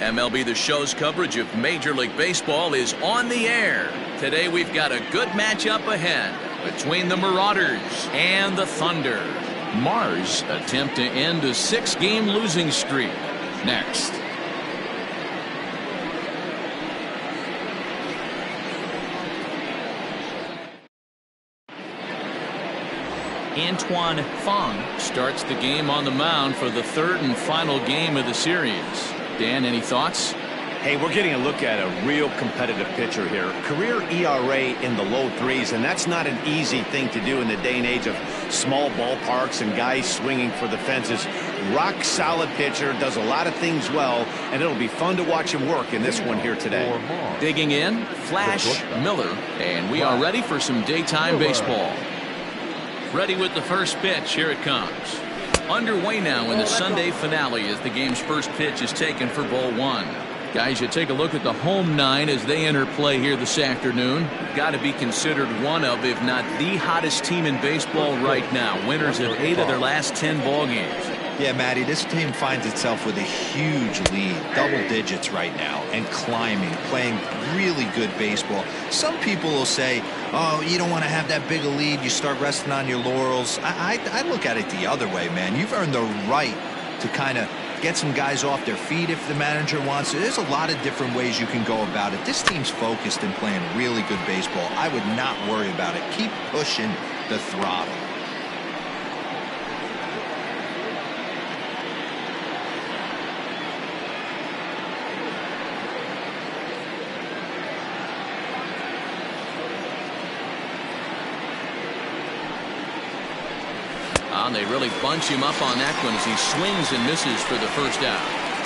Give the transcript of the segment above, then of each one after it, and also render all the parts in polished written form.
MLB The Show's coverage of Major League Baseball is on the air. Today we've got a good matchup ahead between the Marauders and the Thunder. Mars attempt to end a 6-game losing streak. Next. Antoine Fong starts the game on the mound for the third and final game of the series. Dan, any thoughts? Hey, we're getting a look at a real competitive pitcher here. Career ERA in the low 3s, and that's not an easy thing to do in the day and age of small ballparks and guys swinging for the fences. Rock solid pitcher, does a lot of things well, and it'll be fun to watch him work in this one here today. Digging in, Flash Miller, and we are ready for some daytime baseball. Ready with the first pitch. Here it comes. Underway now in the Sunday finale as the game's first pitch is taken for ball 1. Guys, you take a look at the home 9 as they enter play here this afternoon. Got to be considered one of, if not the hottest team in baseball right now. Winners of 8 of their last 10 ball games. Yeah, Matty, this team finds itself with a huge lead, double digits right now, and climbing, playing really good baseball. Some people will say, oh, you don't want to have that big a lead, you start resting on your laurels. I look at it the other way, man. You've earned the right to kind of get some guys off their feet if the manager wants to. There's a lot of different ways you can go about it. This team's focused and playing really good baseball. I would not worry about it. Keep pushing the throttle. They really bunch him up on that one as he swings and misses for the first out.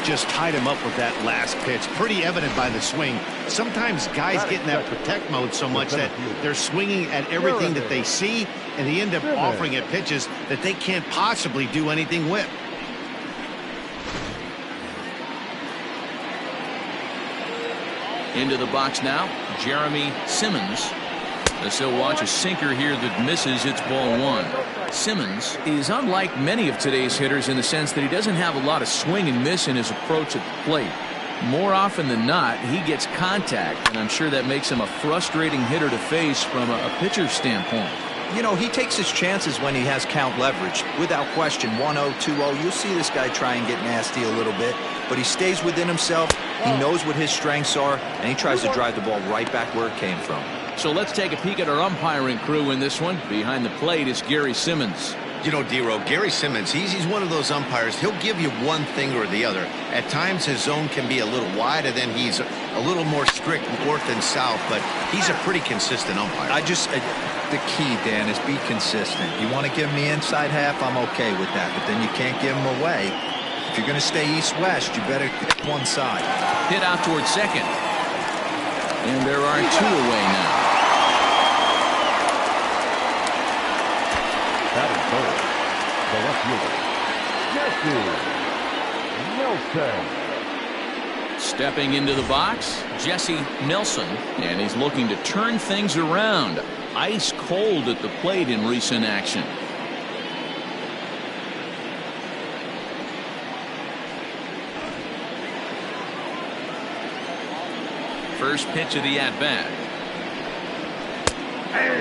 Just tied him up with that last pitch. Pretty evident by the swing. Sometimes guys get in that protect mode so much that they're swinging at everything that they see, and they end up offering at pitches that they can't possibly do anything with. Into the box now, Jeremy Simmons. As he'll watch a sinker here that misses. It's ball 1. Simmons is unlike many of today's hitters in the sense that he doesn't have a lot of swing and miss in his approach at the plate. More often than not, he gets contact, and I'm sure that makes him a frustrating hitter to face from a pitcher's standpoint. You know, he takes his chances when he has count leverage. Without question, 1-0, 2-0, you'll see this guy try and get nasty a little bit, but he stays within himself. He knows what his strengths are, and he tries to drive the ball right back where it came from. So let's take a peek at our umpiring crew in this one. Behind the plate is Gary Simmons. You know, D-Row, Gary Simmons, he's one of those umpires. He'll give you one thing or the other. At times his zone can be a little wide, and then he's a little more strict north and south, but he's a pretty consistent umpire. The key, Dan, is be consistent. You want to give him the inside half, I'm okay with that, but then you can't give him away. If you're going to stay east-west, you better pick one side. Hit out towards second. And there are 2 away now. That is goal. The left fielder, Jesse Nelson. Stepping into the box, Jesse Nelson, and he's looking to turn things around. Ice cold at the plate in recent action. First pitch of the at-bat.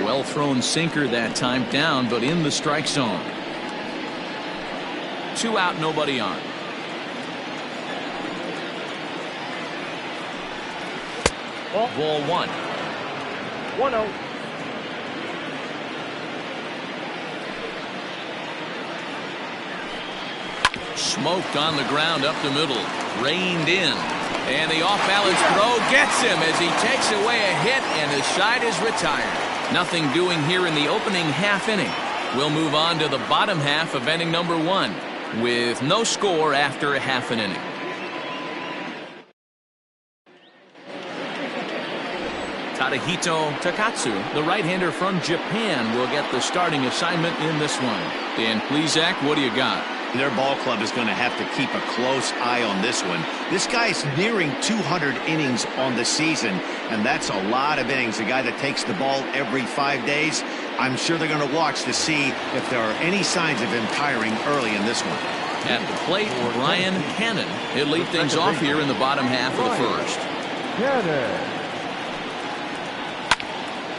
Well thrown sinker that time, down but in the strike zone. 2 out, nobody on. Ball 1. 1-0. Smoked on the ground up the middle. Reined in. And the off-balance throw gets him as he takes away a hit, and his side is retired. Nothing doing here in the opening half inning. We'll move on to the bottom half of inning number 1 with no score after a half an inning. Tadahito Takatsu, the right-hander from Japan, will get the starting assignment in this one. Dan Plesac, what do you got? Their ball club is going to have to keep a close eye on this one. This guy's nearing 200 innings on the season, and that's a lot of innings. A guy that takes the ball every 5 days. I'm sure they're going to watch to see if there are any signs of him tiring early in this one. At the plate, Brian Cannon. He'll lead things off here in the bottom half of the first. Cannon.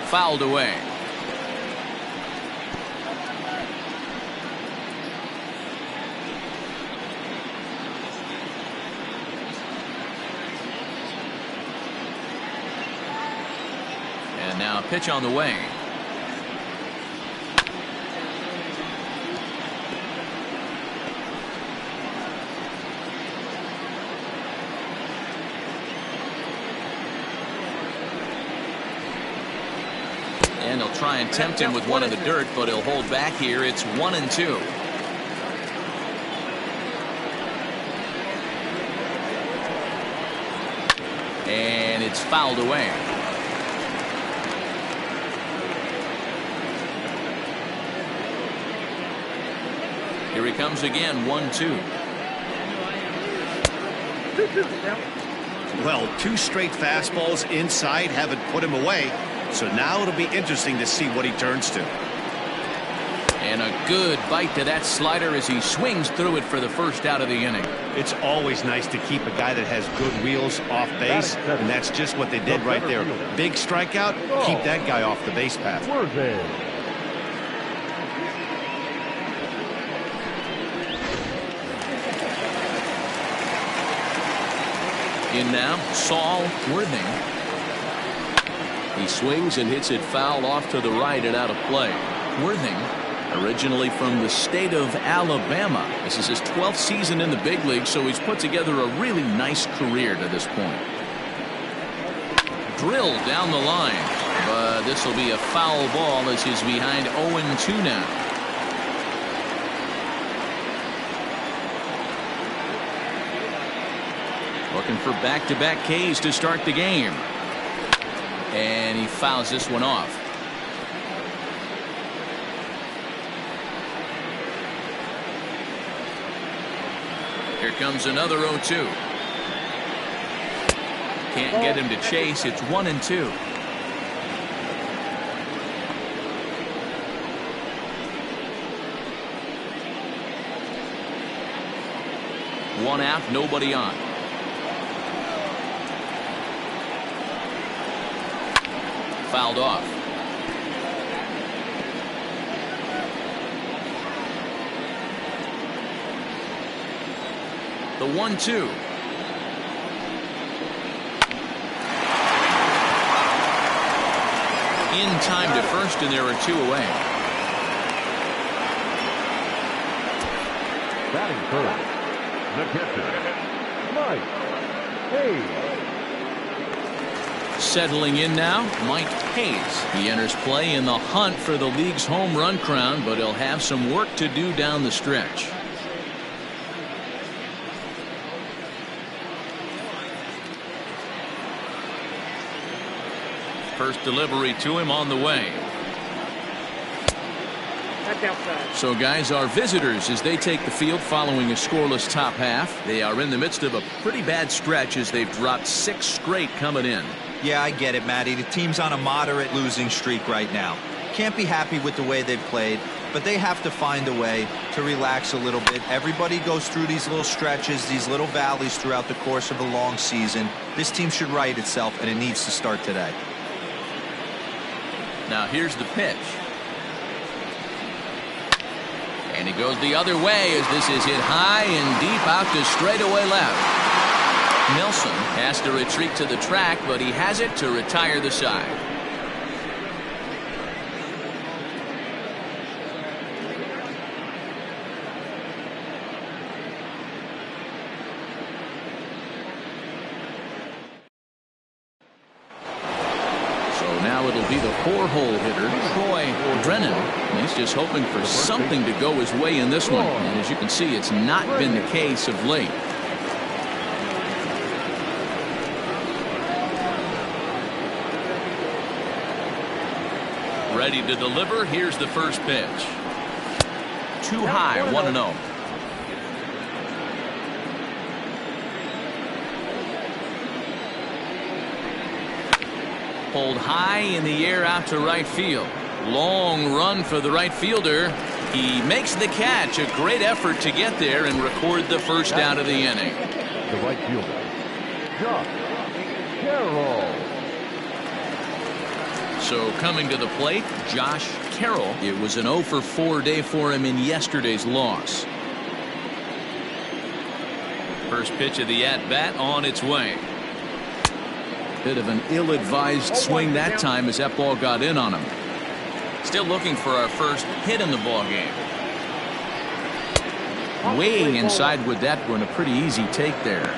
Fouled away. And now a pitch on the way. And he'll try and tempt him with one in the dirt, but he'll hold back here. It's 1-2. And it's fouled away. Here he comes again, 1-2. Well, 2 straight fastballs inside haven't put him away. So now it'll be interesting to see what he turns to. And a good bite to that slider as he swings through it for the first out of the inning. It's always nice to keep a guy that has good wheels off base, and that's just what they did right there. Big strikeout, keep that guy off the base path. In now, Saul Worthing. He swings and hits it foul off to the right and out of play. Worthing, originally from the state of Alabama. This is his 12th season in the big league, so he's put together a really nice career to this point. Drilled down the line, but this will be a foul ball as he's behind 0-2 now. Looking for back-to-back Ks to start the game. And he fouls this one off. Here comes another 0-2. Can't get him to chase. It's 1-2. One out, nobody on. Fouled off. The 1-2. In time to first, and there are 2 away. Batting first, the catcher, Mike Hayes. Settling in now, Mike Hayes. He enters play in the hunt for the league's home run crown, but he'll have some work to do down the stretch. First delivery to him on the way. So guys, our visitors, as they take the field following a scoreless top half, they are in the midst of a pretty bad stretch as they've dropped 6 straight coming in. Yeah, I get it, Matty. The team's on a moderate losing streak right now. Can't be happy with the way they've played, but they have to find a way to relax a little bit. Everybody goes through these little stretches, these little valleys throughout the course of a long season. This team should right itself, and it needs to start today. Now here's the pitch. And he goes the other way as this is hit high and deep out to straightaway left. Nelson has to retreat to the track, but he has it to retire the side. So now it'll be the 4-hole hitter, Troy Brennan. And he's just hoping for something to go his way in this one. And as you can see, it's not been the case of late. Ready to deliver. Here's the first pitch. Too high, 1-0. Pulled high in the air out to right field. Long run for the right fielder. He makes the catch. A great effort to get there and record the first out of the inning. The right fielder, Josh Carroll. So coming to the plate, Josh Carroll. It was an 0 for 4 day for him in yesterday's loss. First pitch of the at-bat on its way. Bit of an ill-advised swing that time as that ball got in on him. Still looking for our first hit in the ball game. Way inside with that one, a pretty easy take there.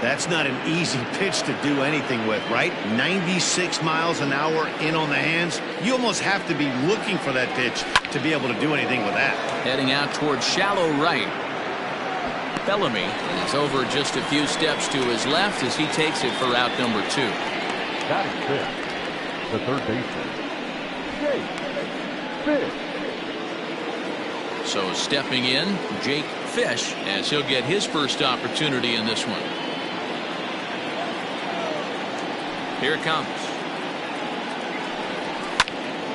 That's not an easy pitch to do anything with, right? 96 miles an hour in on the hands. You almost have to be looking for that pitch to be able to do anything with that. Heading out towards shallow right. Bellamy is over just a few steps to his left as he takes it for out number 2. That is fifth. The third baseman, Jake Fish. So stepping in, Jake Fish, as he'll get his first opportunity in this one. Here it comes.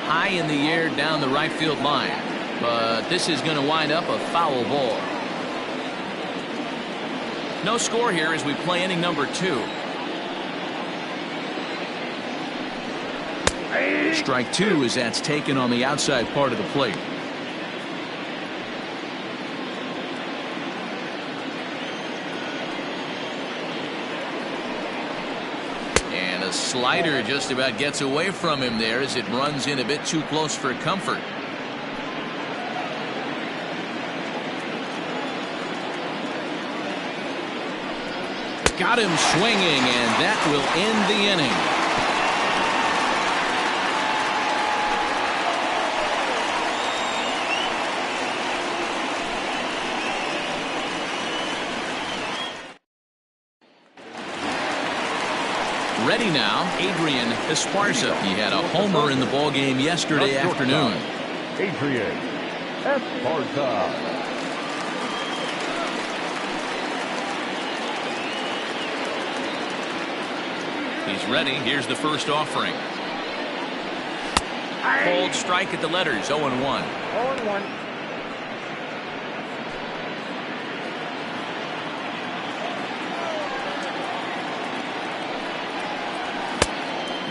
High in the air down the right field line. But this is going to wind up a foul ball. No score here as we play inning number 2. Strike 2 as that's taken on the outside part of the plate. And a slider just about gets away from him there as it runs in a bit too close for comfort. Got him swinging, and that will end the inning. Ready now, Adrian Esparza. He had a homer in the ballgame yesterday afternoon. Adrian Esparza. He's ready. Here's the first offering. Cold strike at the letters. 0-1. 0-1.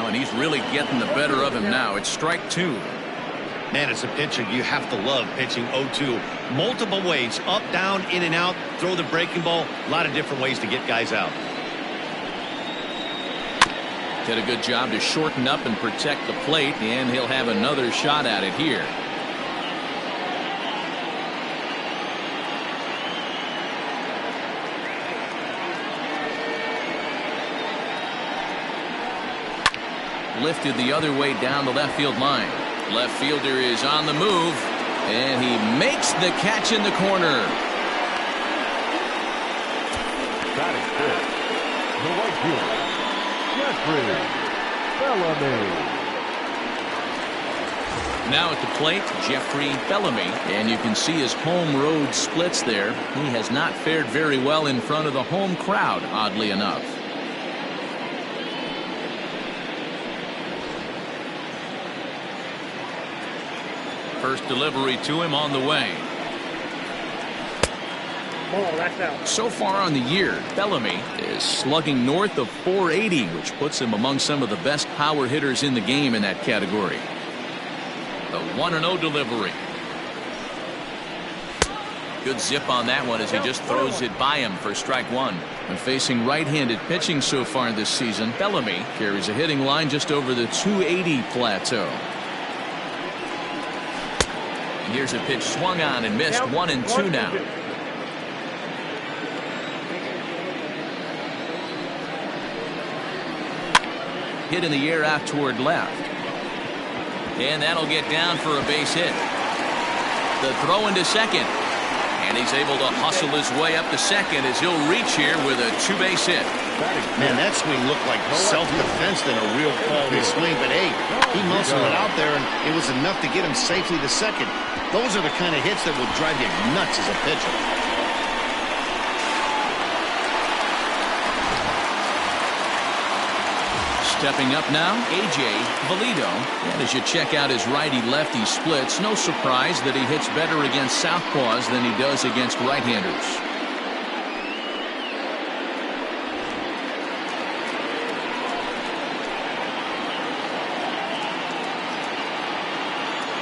Oh, and he's really getting the better of him now. It's strike 2. Man, as a pitcher, you have to love pitching 0-2. Multiple ways, up, down, in and out, throw the breaking ball. A lot of different ways to get guys out. Did a good job to shorten up and protect the plate, and he'll have another shot at it here. Lifted the other way down the left field line. Left fielder is on the move, and he makes the catch in the corner. That is good. The right fielder, Jeffrey Bellamy. Now at the plate, Jeffrey Bellamy, and you can see his home road splits there. He has not fared very well in front of the home crowd, oddly enough. First delivery to him on the way. Oh, that's out. So far on the year, Bellamy is slugging north of 480, which puts him among some of the best power hitters in the game in that category. The 1-0 delivery. Good zip on that one as he just throws it by him for strike 1. When facing right-handed pitching so far this season, Bellamy carries a hitting line just over the 280 plateau. And here's a pitch swung on and missed. 1-2 now. Hit in the air out toward left. And that'll get down for a base hit. The throw into second. And he's able to hustle his way up to second as he'll reach here with a 2-base hit. Man, that swing looked like self-defense than a real quality swing. But, hey, he muscled it out there, and it was enough to get him safely to second. Those are the kind of hits that will drive you nuts as a pitcher. Stepping up now, A.J. Valido. And as you check out his righty-lefty splits, no surprise that he hits better against southpaws than he does against right-handers.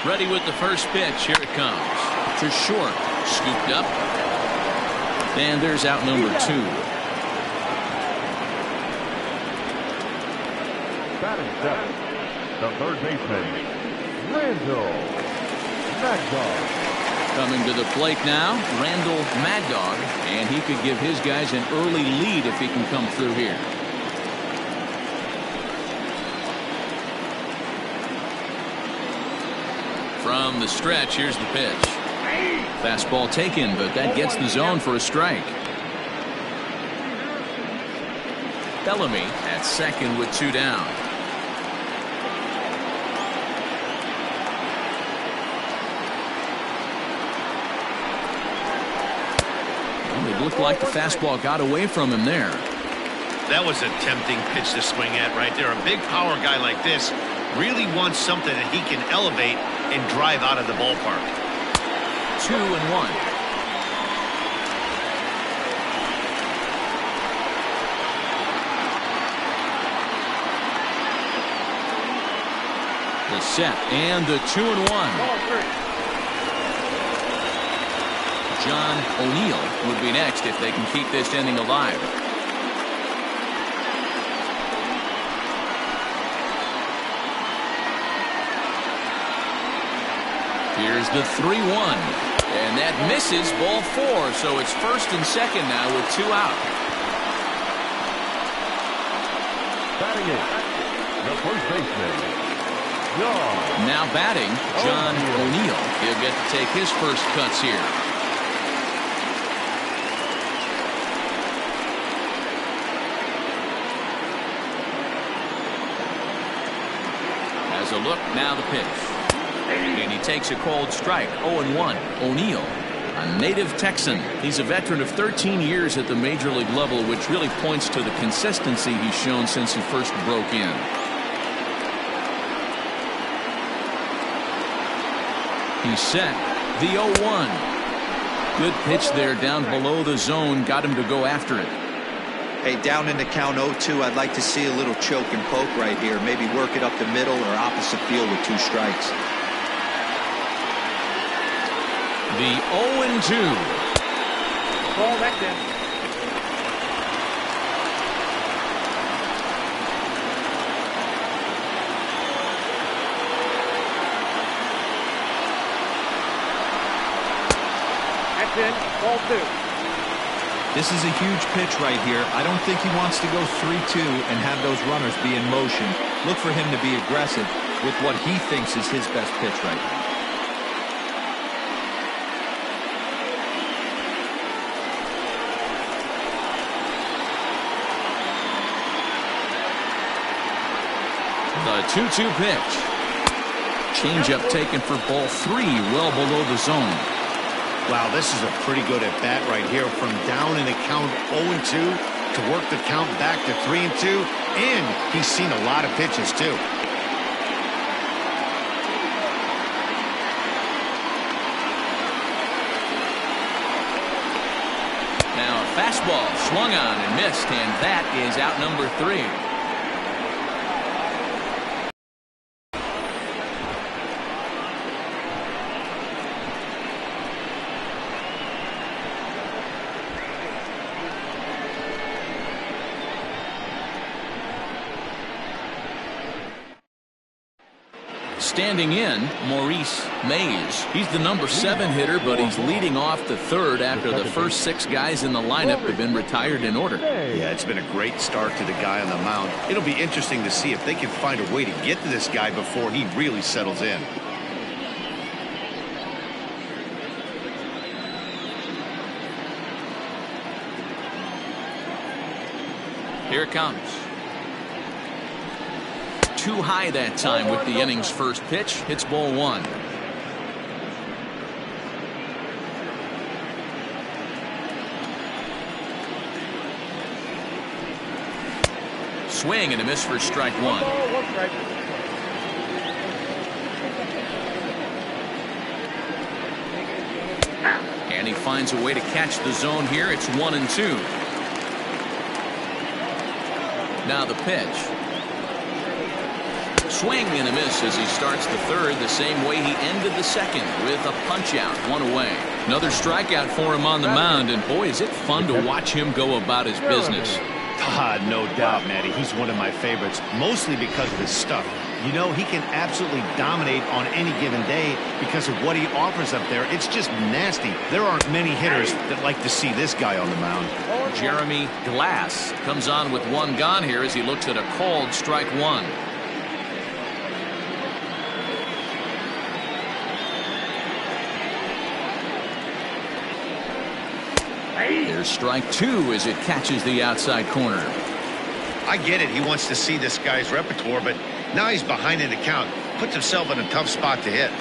Ready with the first pitch. Here it comes. To short. Scooped up. And there's out number 2. Batting seventh, the third baseman, Randall Mad Dog. Coming to the plate now, Randall Mad Dog, and he could give his guys an early lead if he can come through here. From the stretch, here's the pitch. Fastball taken, but that gets the zone for a strike. Bellamy at second with 2 down. It looked like the fastball got away from him there. That was a tempting pitch to swing at right there. A big power guy like this really wants something that he can elevate and drive out of the ballpark. 2-1. The set and the 2-1. John O'Neill would be next if they can keep this inning alive. Here's the 3-1. And that misses, ball 4. So it's first and second now with 2 out. Batting it, the first baseman, John. Now batting, John O'Neill. He'll get to take his first cuts here. As a look, now the pitch. And he takes a cold strike. 0-1. O'Neill, a native Texan. He's a veteran of 13 years at the major league level, which really points to the consistency he's shown since he first broke in. He's set. The 0-1. Good pitch there down below the zone. Got him to go after it. Hey, down in the count 0-2, I'd like to see a little choke and poke right here. Maybe work it up the middle or opposite field with 2 strikes. The 0-2. Ball back there. That's in. Ball 2. This is a huge pitch right here. I don't think he wants to go 3-2 and have those runners be in motion. Look for him to be aggressive with what he thinks is his best pitch right now. The 2-2 pitch. Changeup taken for ball 3, well below the zone. Wow, this is a pretty good at bat right here, from down in the count 0-2 to work the count back to 3-2, and he's seen a lot of pitches too. Now a fastball swung on and missed, and that is out number 3. Standing in, Maurice Mays. He's the number 7 hitter, but he's leading off the 3rd after the first 6 guys in the lineup have been retired in order. Yeah, it's been a great start to the guy on the mound. It'll be interesting to see if they can find a way to get to this guy before he really settles in. Here it comes. Too high that time with the inning's first pitch. Hits ball 1. Swing and a miss for strike one. Ball, one strike. And he finds a way to catch the zone here. It's 1-2. Now the pitch. Swing and a miss as he starts the third the same way he ended the second with a punch out, one away. Another strikeout for him on the mound, and boy, is it fun to watch him go about his business. No doubt, Matty. He's one of my favorites, mostly because of his stuff. You know, he can absolutely dominate on any given day because of what he offers up there. It's just nasty. There aren't many hitters that like to see this guy on the mound. Jeremy Glass comes on with one gone here as he looks at a called strike one. There's strike two as it catches the outside corner. I get it. He wants to see this guy's repertoire, but now he's behind in the count. Puts himself in a tough spot to hit.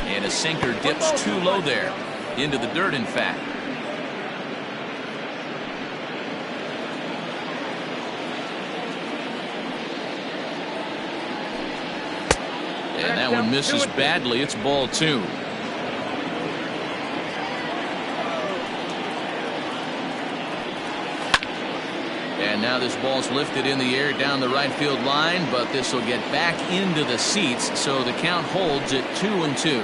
And a sinker dips too low there. Into the dirt, in fact. And that one misses badly. It's ball two. And now this ball's lifted in the air down the right field line, but this will get back into the seats, so the count holds at 2-2.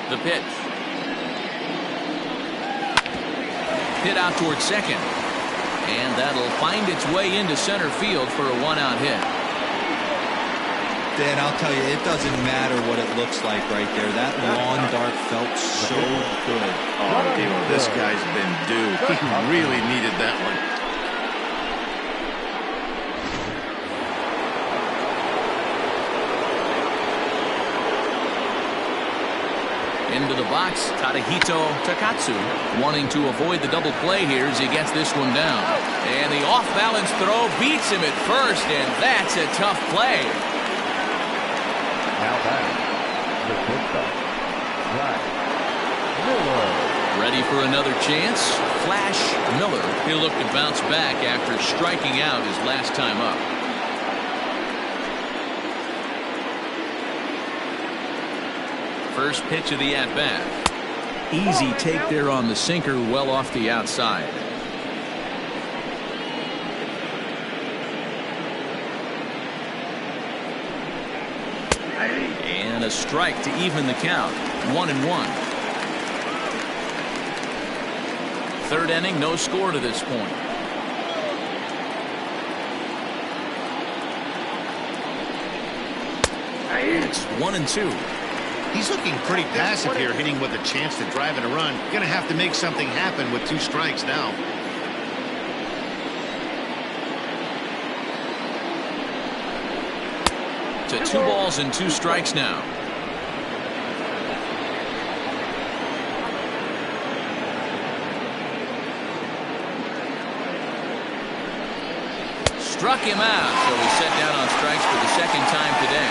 The pitch. Hit out towards second. And that'll find its way into center field for a one-out hit. Dan, I'll tell you, it doesn't matter what it looks like right there. That lawn dart felt so good. Oh, Dale, this guy's been due. He really needed that one. Into the box, Tadahito Takatsu wanting to avoid the double play here as he gets this one down. And the off-balance throw beats him at first, and that's a tough play. Now back, the shortstop, Flash Miller. Ready for another chance? Flash Miller. He'll look to bounce back after striking out his last time up. First pitch of the at-bat. Easy take there on the sinker, well off the outside. And a strike to even the count. 1-1. Third inning, no score to this point. It's 1-2. He's looking pretty passive here, hitting with a chance to drive in a run. Going to have to make something happen with 2 strikes now. To 2 balls and 2 strikes now. Struck him out, so he's set down on strikes for the second time today.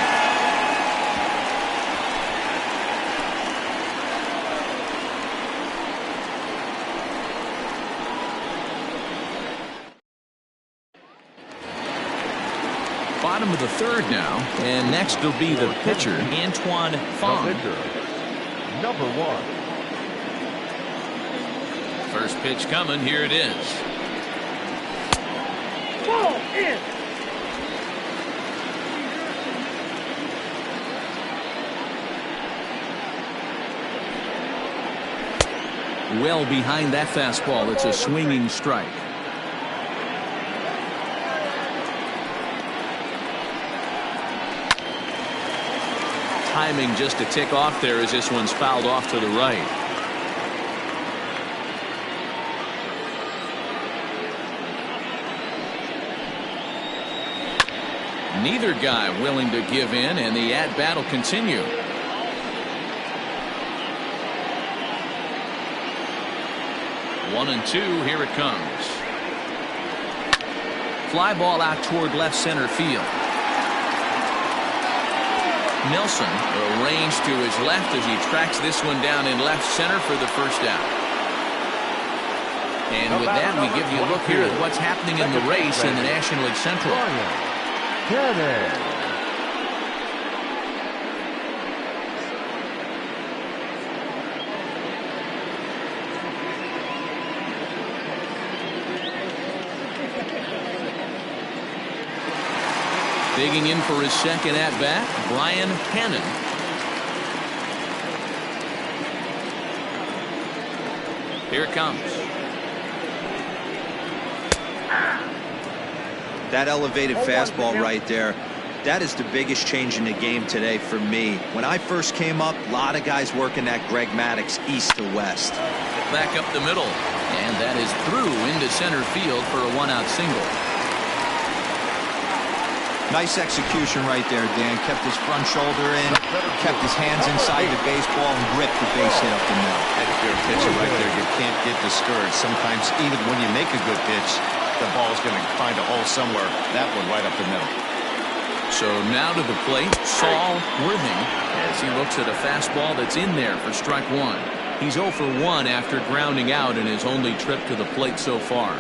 Bottom of the third now, and next will be the pitcher, Antoine Fong. The pitcher, number 1. First pitch coming, here it is. Ball in. Well behind that fastball, it's a swinging strike. Timing just a tick off there as this one's fouled off to the right. Neither guy willing to give in, and the at-bat will continue. One and two, here it comes. Fly ball out toward left center field. Nelson arranged to his left as he tracks this one down in left center for the first out. And with that, we give you a look here at what's happening in the race in the National League Central. Cannon. Digging in for his second at-bat, Brian Cannon. Here it comes. That elevated fastball right there, that is the biggest change in the game today for me. When I first came up, a lot of guys working that Greg Maddux east to west. Back up the middle, and that is through into center field for a one-out single. Nice execution right there, Dan. Kept his front shoulder in, kept his hands inside the baseball, and ripped the base hit up the middle. That's your pitcher right there. You can't get discouraged. Sometimes even when you make a good pitch, the ball's going to find a hole somewhere. That one right up the middle. So now to the plate, Saul Worthing, as he looks at a fastball that's in there for strike one. He's 0 for 1 after grounding out in his only trip to the plate so far.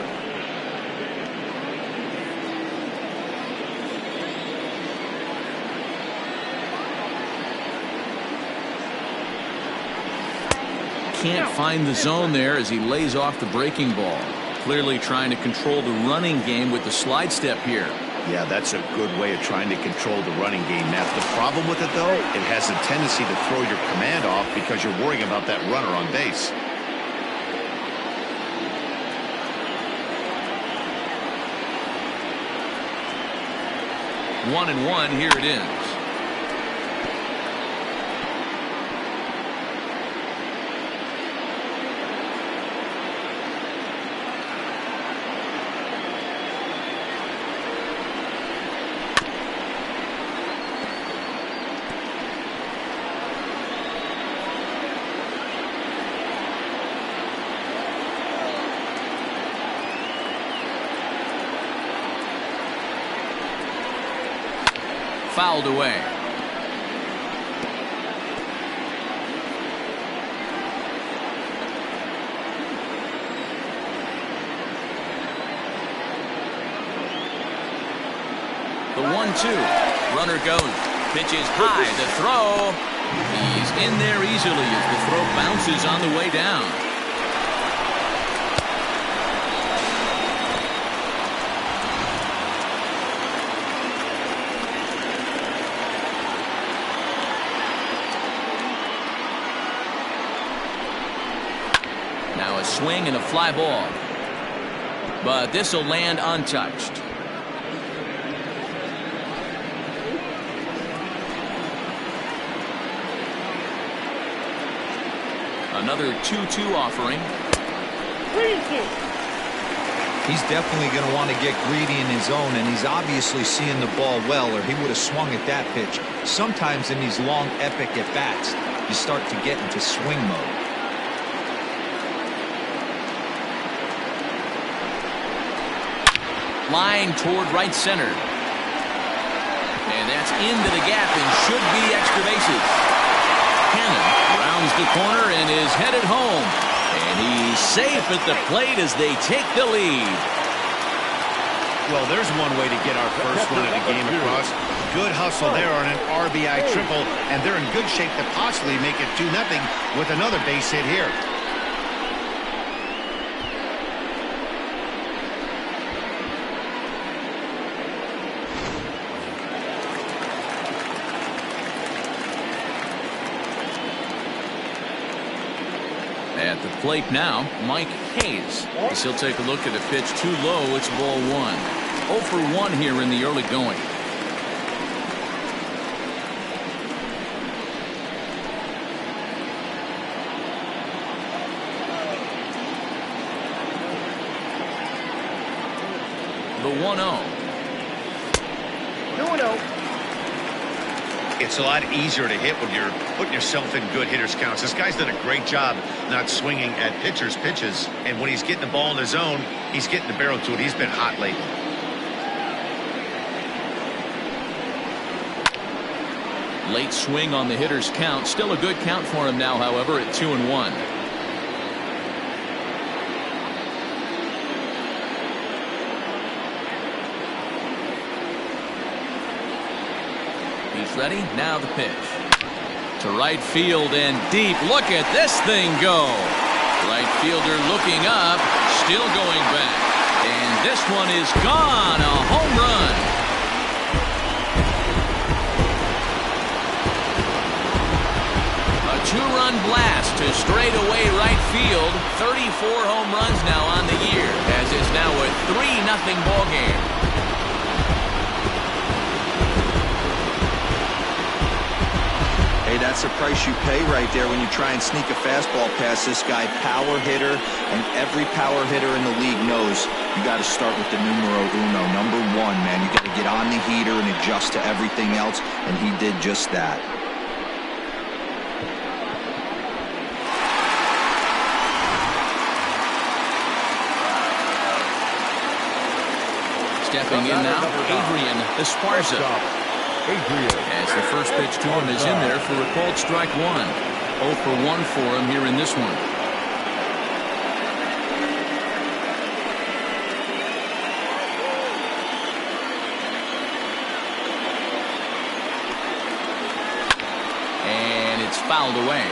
Can't find the zone there as he lays off the breaking ball. Clearly trying to control the running game with the slide step here. Yeah, that's a good way of trying to control the running game, Matt. The problem with it, though, it has a tendency to throw your command off because you're worrying about that runner on base. One and one, here it is. Fouled away. The 1-2. Runner goes. Pitch is high. The throw. He's in there easily as the throw bounces on the way down. Swing and a fly ball, but this will land untouched. Another 2-2 offering. He's definitely going to want to get greedy in his zone, and he's obviously seeing the ball well, or he would have swung at that pitch. Sometimes in these long epic at bats, you start to get into swing mode. Line toward right center. And that's into the gap and should be extra bases. Cannon rounds the corner and is headed home. And he's safe at the plate as they take the lead. Well, there's one way to get our first run of the game across. Good hustle there on an RBI triple, and they're in good shape to possibly make it 2-0 with another base hit here. At the plate now, Mike Hayes. As he'll take a look at a pitch too low. It's ball one. 0 for 1 here in the early going. The 1-0. 2-0. It's a lot easier to hit when you're putting yourself in good hitters counts. This guy's done a great job not swinging at pitchers' pitches, and when he's getting the ball in the zone, he's getting the barrel to it. He's been hot lately. Late swing on the hitter's count. Still a good count for him now, however, at 2-1. batters ready. Now the pitch. To right field and deep. Look at this thing go. Right fielder looking up. Still going back. And this one is gone. A home run. A two-run blast to straightaway right field. 34 home runs now on the year, as it's now a 3-0 ball game. Hey, that's the price you pay right there when you try and sneak a fastball past this guy. Power hitter, and every power hitter in the league knows you got to start with the numero uno, number one, man. You got to get on the heater and adjust to everything else, and he did just that. Stepping in now, Adrian Esparza. As the first pitch to him is in there for a called strike one. 0 for 1 for him here in this one. And it's fouled away.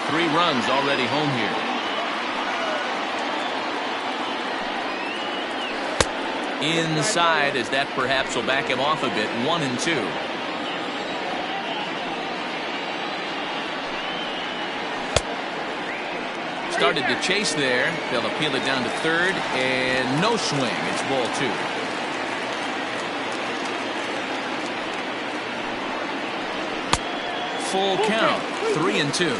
3 runs already home here. Inside, as that perhaps will back him off a bit. 1-2. Started to chase there. They'll appeal it down to third, and no swing. It's ball 2. Full count. 3-2.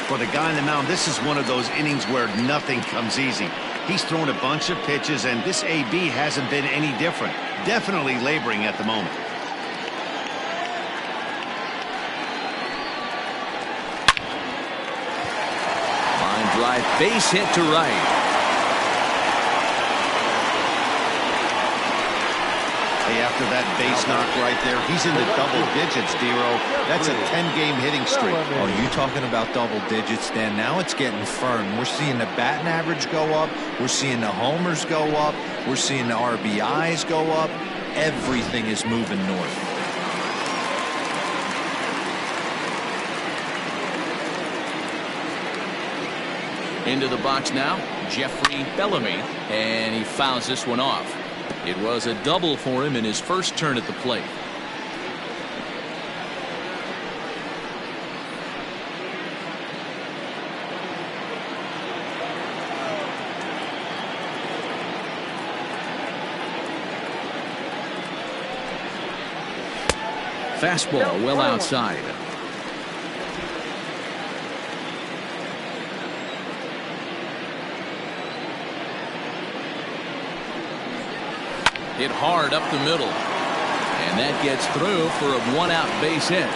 For the guy on the mound, this is one of those innings where nothing comes easy. He's thrown a bunch of pitches, and this AB hasn't been any different. Definitely laboring at the moment. Line drive, base hit to right. Hey, after that base knock right there, he's in the double digits, Dero. That's a 10-game hitting streak. Oh, you talking about double digits, Dan? Now it's getting firm. We're seeing the batting average go up. We're seeing the homers go up. We're seeing the RBIs go up. Everything is moving north. Into the box now, Jeffrey Bellamy, and he fouls this one off. It was a double for him in his first turn at the plate. Fastball well outside. Hit hard up the middle. And that gets through for a 1-out base hit.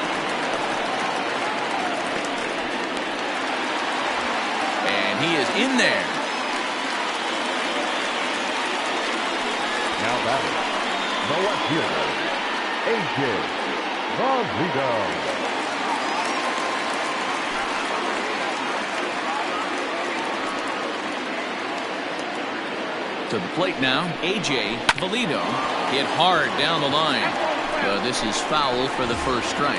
And he is in there. Now batting, the left fielder, A.J. Valido. To the plate now, A.J. Valido hit hard down the line. This is foul for the first strike.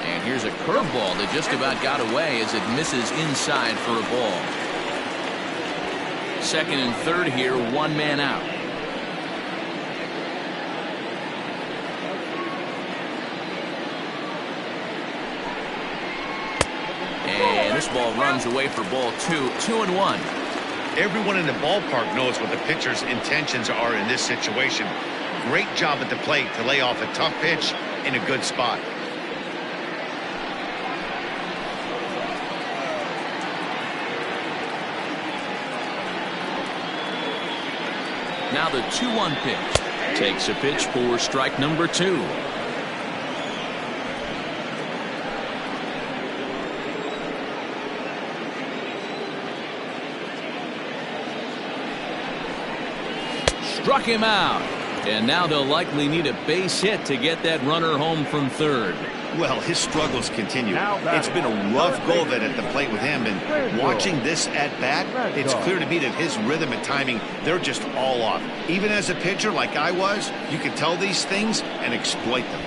And here's a curveball that just about got away as it misses inside for a ball. Second and third here, 1 man out. And this ball runs away for ball 2. 2-1. Everyone in the ballpark knows what the pitcher's intentions are in this situation. Great job at the plate to lay off a tough pitch in a good spot. Now the 2-1 pitch. Takes a pitch for strike number 2. Struck him out. And now they'll likely need a base hit to get that runner home from third. Well, his struggles continue. It's been a rough go of it at the plate with him, and watching this at bat, it's clear to me that his rhythm and timing, they're just all off. Even as a pitcher like I was, you can tell these things and exploit them.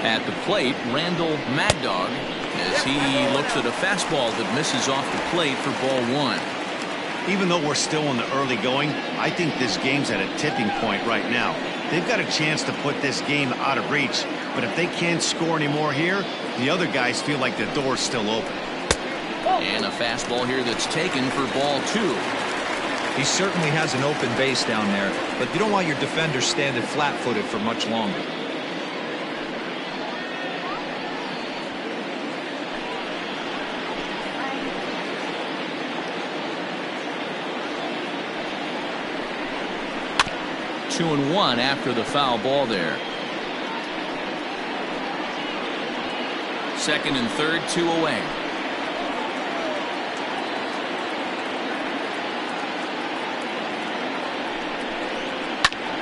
At the plate, Randall Mad Dog, as he looks at a fastball that misses off the plate for ball one. Even though we're still in the early going, I think this game's at a tipping point right now. They've got a chance to put this game out of reach, but if they can't score any more here, the other guys feel like the door's still open. And a fastball here that's taken for ball two. He certainly has an open base down there, but you don't want your defender standing flat-footed for much longer. Two and one after the foul ball there. Second and third, 2 away.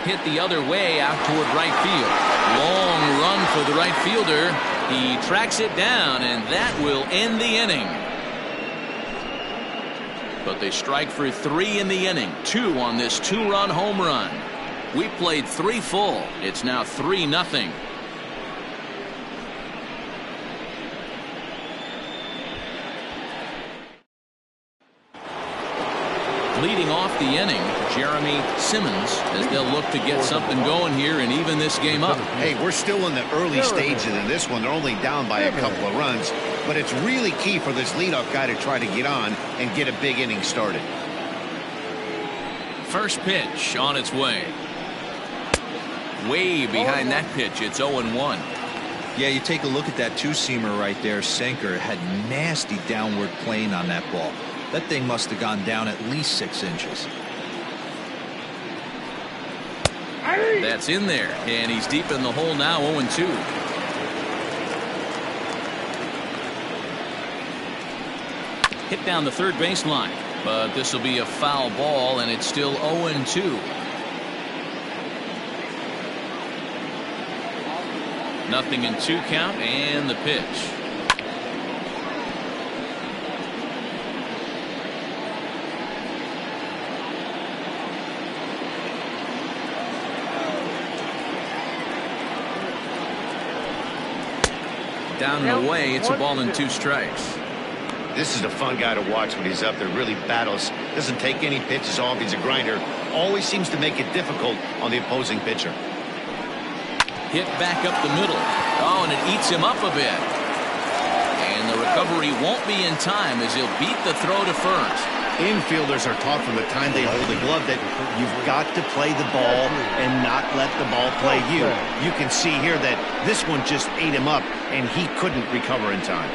Hit the other way out toward right field. Long run for the right fielder. He tracks it down, and that will end the inning. But they strike for 3 in the inning. 2 on this 2-run home run. We played 3 full. It's now 3-0. Leading off the inning, Jeremy Simmons, as they'll look to get something going here and even this game up. Hey, we're still in the early stages of this one. They're only down by a couple of runs, but it's really key for this leadoff guy to try to get on and get a big inning started. First pitch on its way. Way behind that pitch. It's 0-1. Yeah, you take a look at that two-seamer right there. Sinker had nasty downward plane on that ball. That thing must have gone down at least 6 inches. That's in there, and he's deep in the hole now. 0-2. Hit down the third baseline, but this will be a foul ball, and it's still 0-2. Nothing in 2 count, and the pitch. Down and away. It's a ball and 2 strikes. This is a fun guy to watch when he's up there. Really battles. Doesn't take any pitches off. He's a grinder. Always seems to make it difficult on the opposing pitcher. Hit back up the middle. Oh, and it eats him up a bit. And the recovery won't be in time as he'll beat the throw to first. Infielders are taught from the time they hold the glove that you've got to play the ball and not let the ball play you. You can see here that this one just ate him up, and he couldn't recover in time.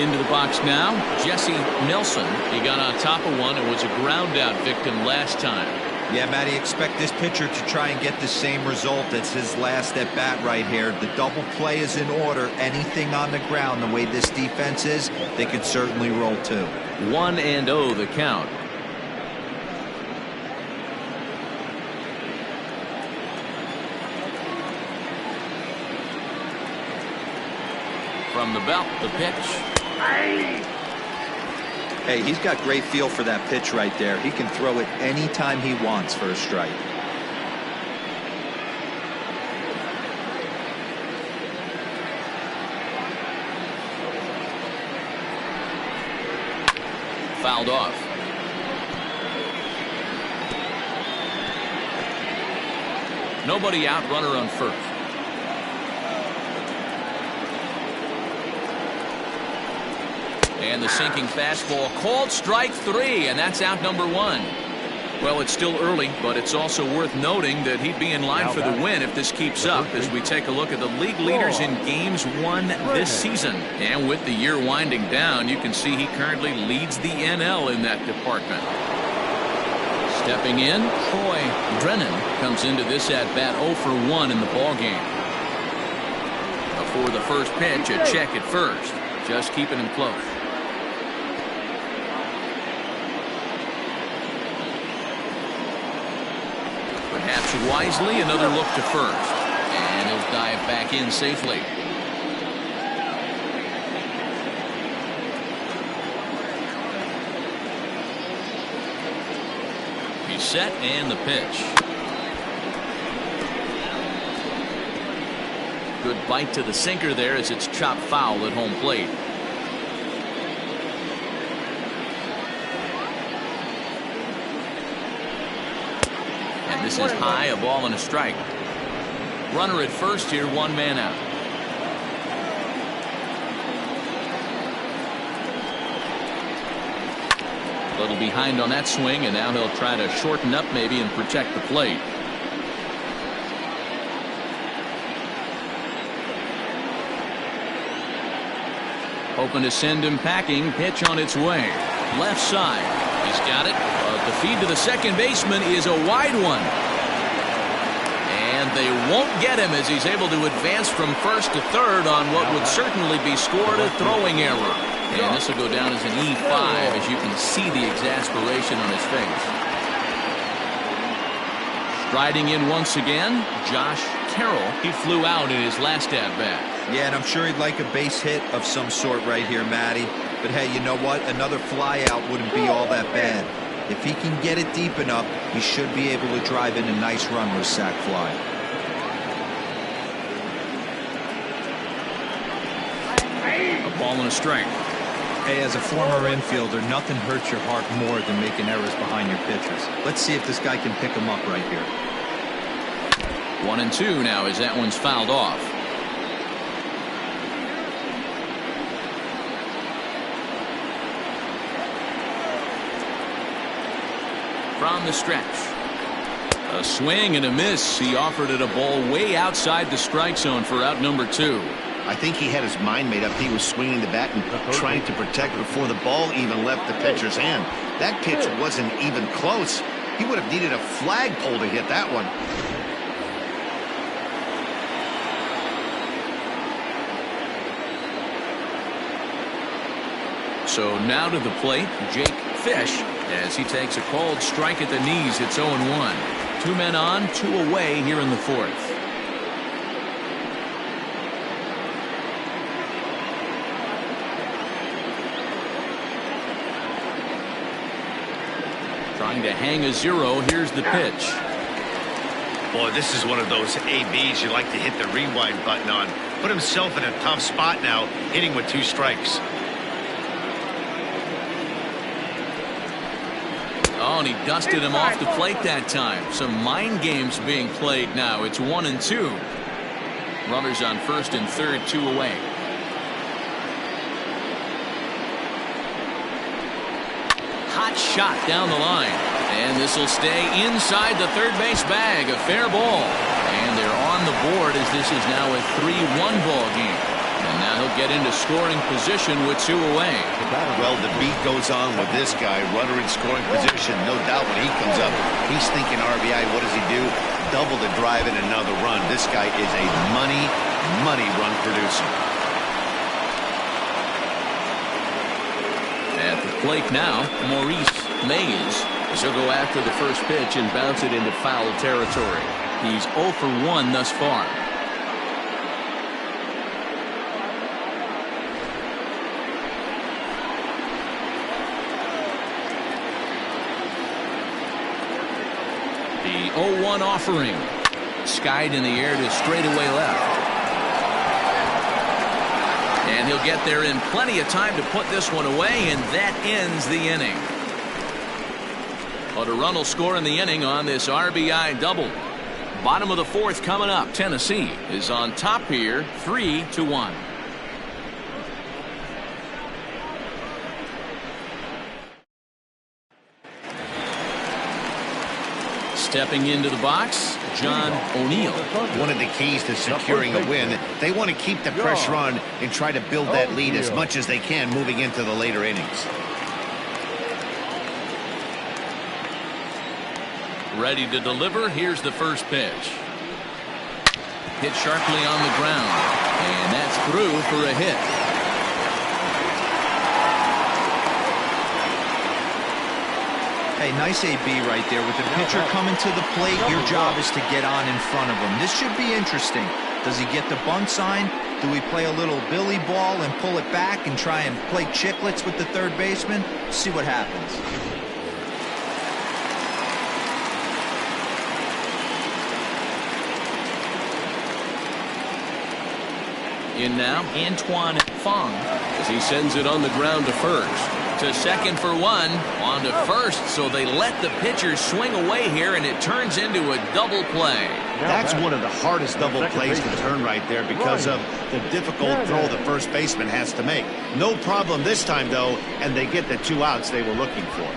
Into the box now, Jesse Nelson. He got on top of one and was a ground out victim last time. Yeah, Matty, expect this pitcher to try and get the same result as his last at bat right here. The double play is in order. Anything on the ground, the way this defense is, they could certainly roll too. 1-0 the count. From the belt, the pitch. Hey, he's got great feel for that pitch right there. He can throw it anytime he wants for a strike. Fouled off. Nobody out, runner on first. And the sinking fastball called strike 3, and that's out number 1. Well, it's still early, but it's also worth noting that he'd be in line for the win if this keeps up as we take a look at the league leaders in games won this season. And with the year winding down, you can see he currently leads the NL in that department. Stepping in, Troy Drennan comes into this at bat 0 for 1 in the ballgame. for the first pitch, a check at first. Just keeping him close. Perhaps wisely, another look to first. And he'll dive back in safely. He's set and the pitch. Good bite to the sinker there as it's chopped foul at home plate. And this is high, a ball and a strike. Runner at first here, one man out. A little behind on that swing, and now he'll try to shorten up maybe and protect the plate. Hoping to send him packing. Pitch on its way. Left side. He's got it. The feed to the second baseman is a wide one. And they won't get him as he's able to advance from first to third on what would certainly be scored a throwing error. And this will go down as an E5 as you can see the exasperation on his face. Striding in once again, Josh Carroll. He flew out in his last at-bat. Yeah, and I'm sure he'd like a base hit of some sort right here, Matty. But hey, you know what? Another fly out wouldn't be all that bad. If he can get it deep enough, he should be able to drive in a nice run with a sac fly. A ball and a strike. Hey, as a former infielder, nothing hurts your heart more than making errors behind your pitchers. Let's see if this guy can pick them up right here. 1-2 now as that one's fouled off. From the stretch. A swing and a miss. He offered it a ball way outside the strike zone for out number 2. I think he had his mind made up. He was swinging the bat and trying to protect before the ball even left the pitcher's hand. That pitch wasn't even close. He would have needed a flagpole to hit that one. So now to the plate, Jake Fish, as he takes a called strike at the knees. It's 0-1. 2 men on, 2 away here in the fourth. Trying to hang a 0. Here's the pitch. Boy, this is one of those ABs you like to hit the rewind button on. Put himself in a tough spot now, hitting with 2 strikes. Oh, and he dusted him off the plate that time. Some mind games being played now. It's 1-2. Runners on first and third, 2 away. Hot shot down the line. And this will stay inside the third base bag. A fair ball. And they're on the board as this is now a 3-1 ball game. And now he'll get into scoring position with 2 away. Well, the beat goes on with this guy. Runner in scoring position. No doubt when he comes up, he's thinking RBI. What does he do? Double the drive and another run. This guy is a money run producer. At the plate now, Maurice Mays. He'll go after the first pitch and bounce it into foul territory. He's 0 for 1 thus far. The 0-1 offering. Skied in the air to straightaway left. And he'll get there in plenty of time to put this one away, and that ends the inning. But a run will score in the inning on this RBI double. Bottom of the fourth coming up. Tennessee is on top here, 3-1. Stepping into the box, John O'Neill. One of the keys to securing a win, they want to keep the pressure on and try to build that lead as much as they can moving into the later innings. Ready to deliver. Here's the first pitch. Hit sharply on the ground. And And that's through for a hit. Hey, nice AB right there. With the pitcher coming to the plate, your job is to get on in front of him. This should be interesting. Does he get the bunt sign? Do we play a little billy ball and pull it back and try and play chicklets with the third baseman? See what happens. In now, Antoine Fong as he sends it on the ground to first. To second for one, on to first, so they let the pitcher swing away here, and it turns into a double play. That's one of the hardest double plays to turn right there because of the difficult throw the first baseman has to make. No problem this time, though, and they get the 2 outs they were looking for.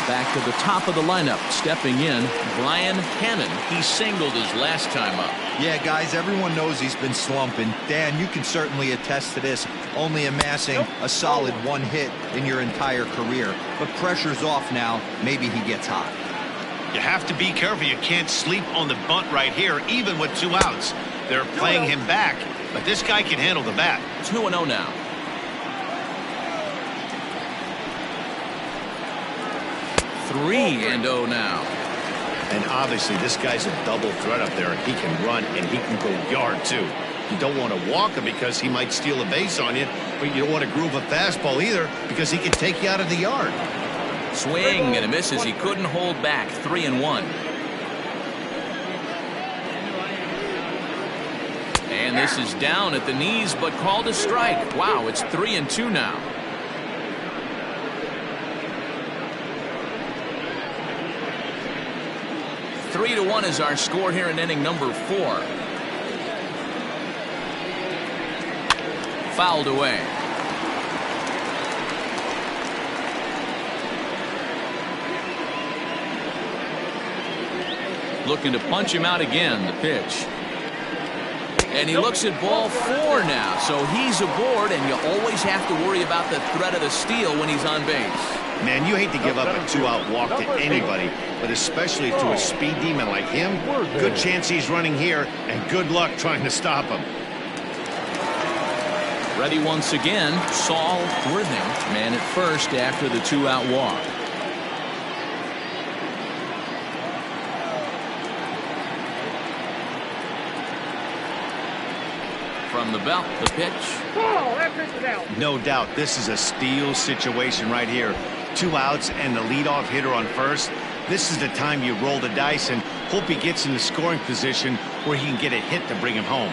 Back to the top of the lineup, stepping in, Brian Hannon. He singled his last time up. Yeah, guys, everyone knows he's been slumping. Dan, you can certainly attest to this, only amassing a solid 1 hit in your entire career. But pressure's off now. Maybe he gets hot. You have to be careful. You can't sleep on the bunt right here, even with 2 outs. They're playing him back, but this guy can handle the bat. 2-0 now. Three and 0 now. And obviously this guy's a double threat up there. He can run and he can go yard too. You don't want to walk him because he might steal a base on you, but you don't want to groove a fastball either because he can take you out of the yard. Swing and a miss as he couldn't hold back. 3-1. And this is down at the knees but called a strike. Wow, it's 3-2 now. 3-1 is our score here in inning number 4. Fouled away. Looking to punch him out again. The pitch. And he looks at ball 4 now. So he's aboard, and you always have to worry about the threat of the steal when he's on base. Man, you hate to give up a 2-out walk to anybody, but especially to a speed demon like him. Good chance he's running here, and good luck trying to stop him. Ready once again, Saul Worthing, man at first after the 2-out walk. From the belt, the pitch. Ball, that pitch is out. No doubt, this is a steal situation right here. 2 outs and the leadoff hitter on first. This is the time you roll the dice and hope he gets in the scoring position where he can get a hit to bring him home.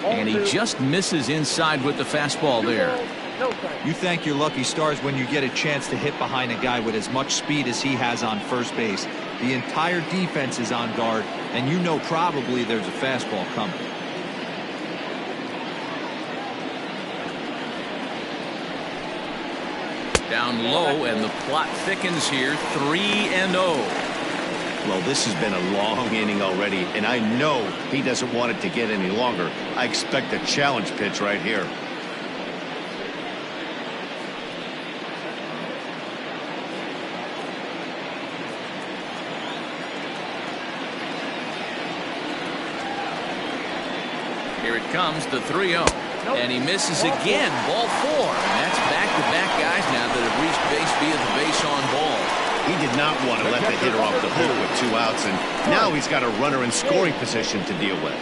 And he just misses inside with the fastball there. You thank your lucky stars when you get a chance to hit behind a guy with as much speed as he has on first base. The entire defense is on guard, and you know probably there's a fastball coming. Down low, and the plot thickens here. 3-0. Well, this has been a long inning already, and I know he doesn't want it to get any longer. I expect a challenge pitch right here. Here it comes, the 3-0. And he misses again. Ball 4. And that's back-to-back guys now that have reached base via the base on ball. He did not want to let the hitter off the hook with 2 outs, and now he's got a runner in scoring position to deal with.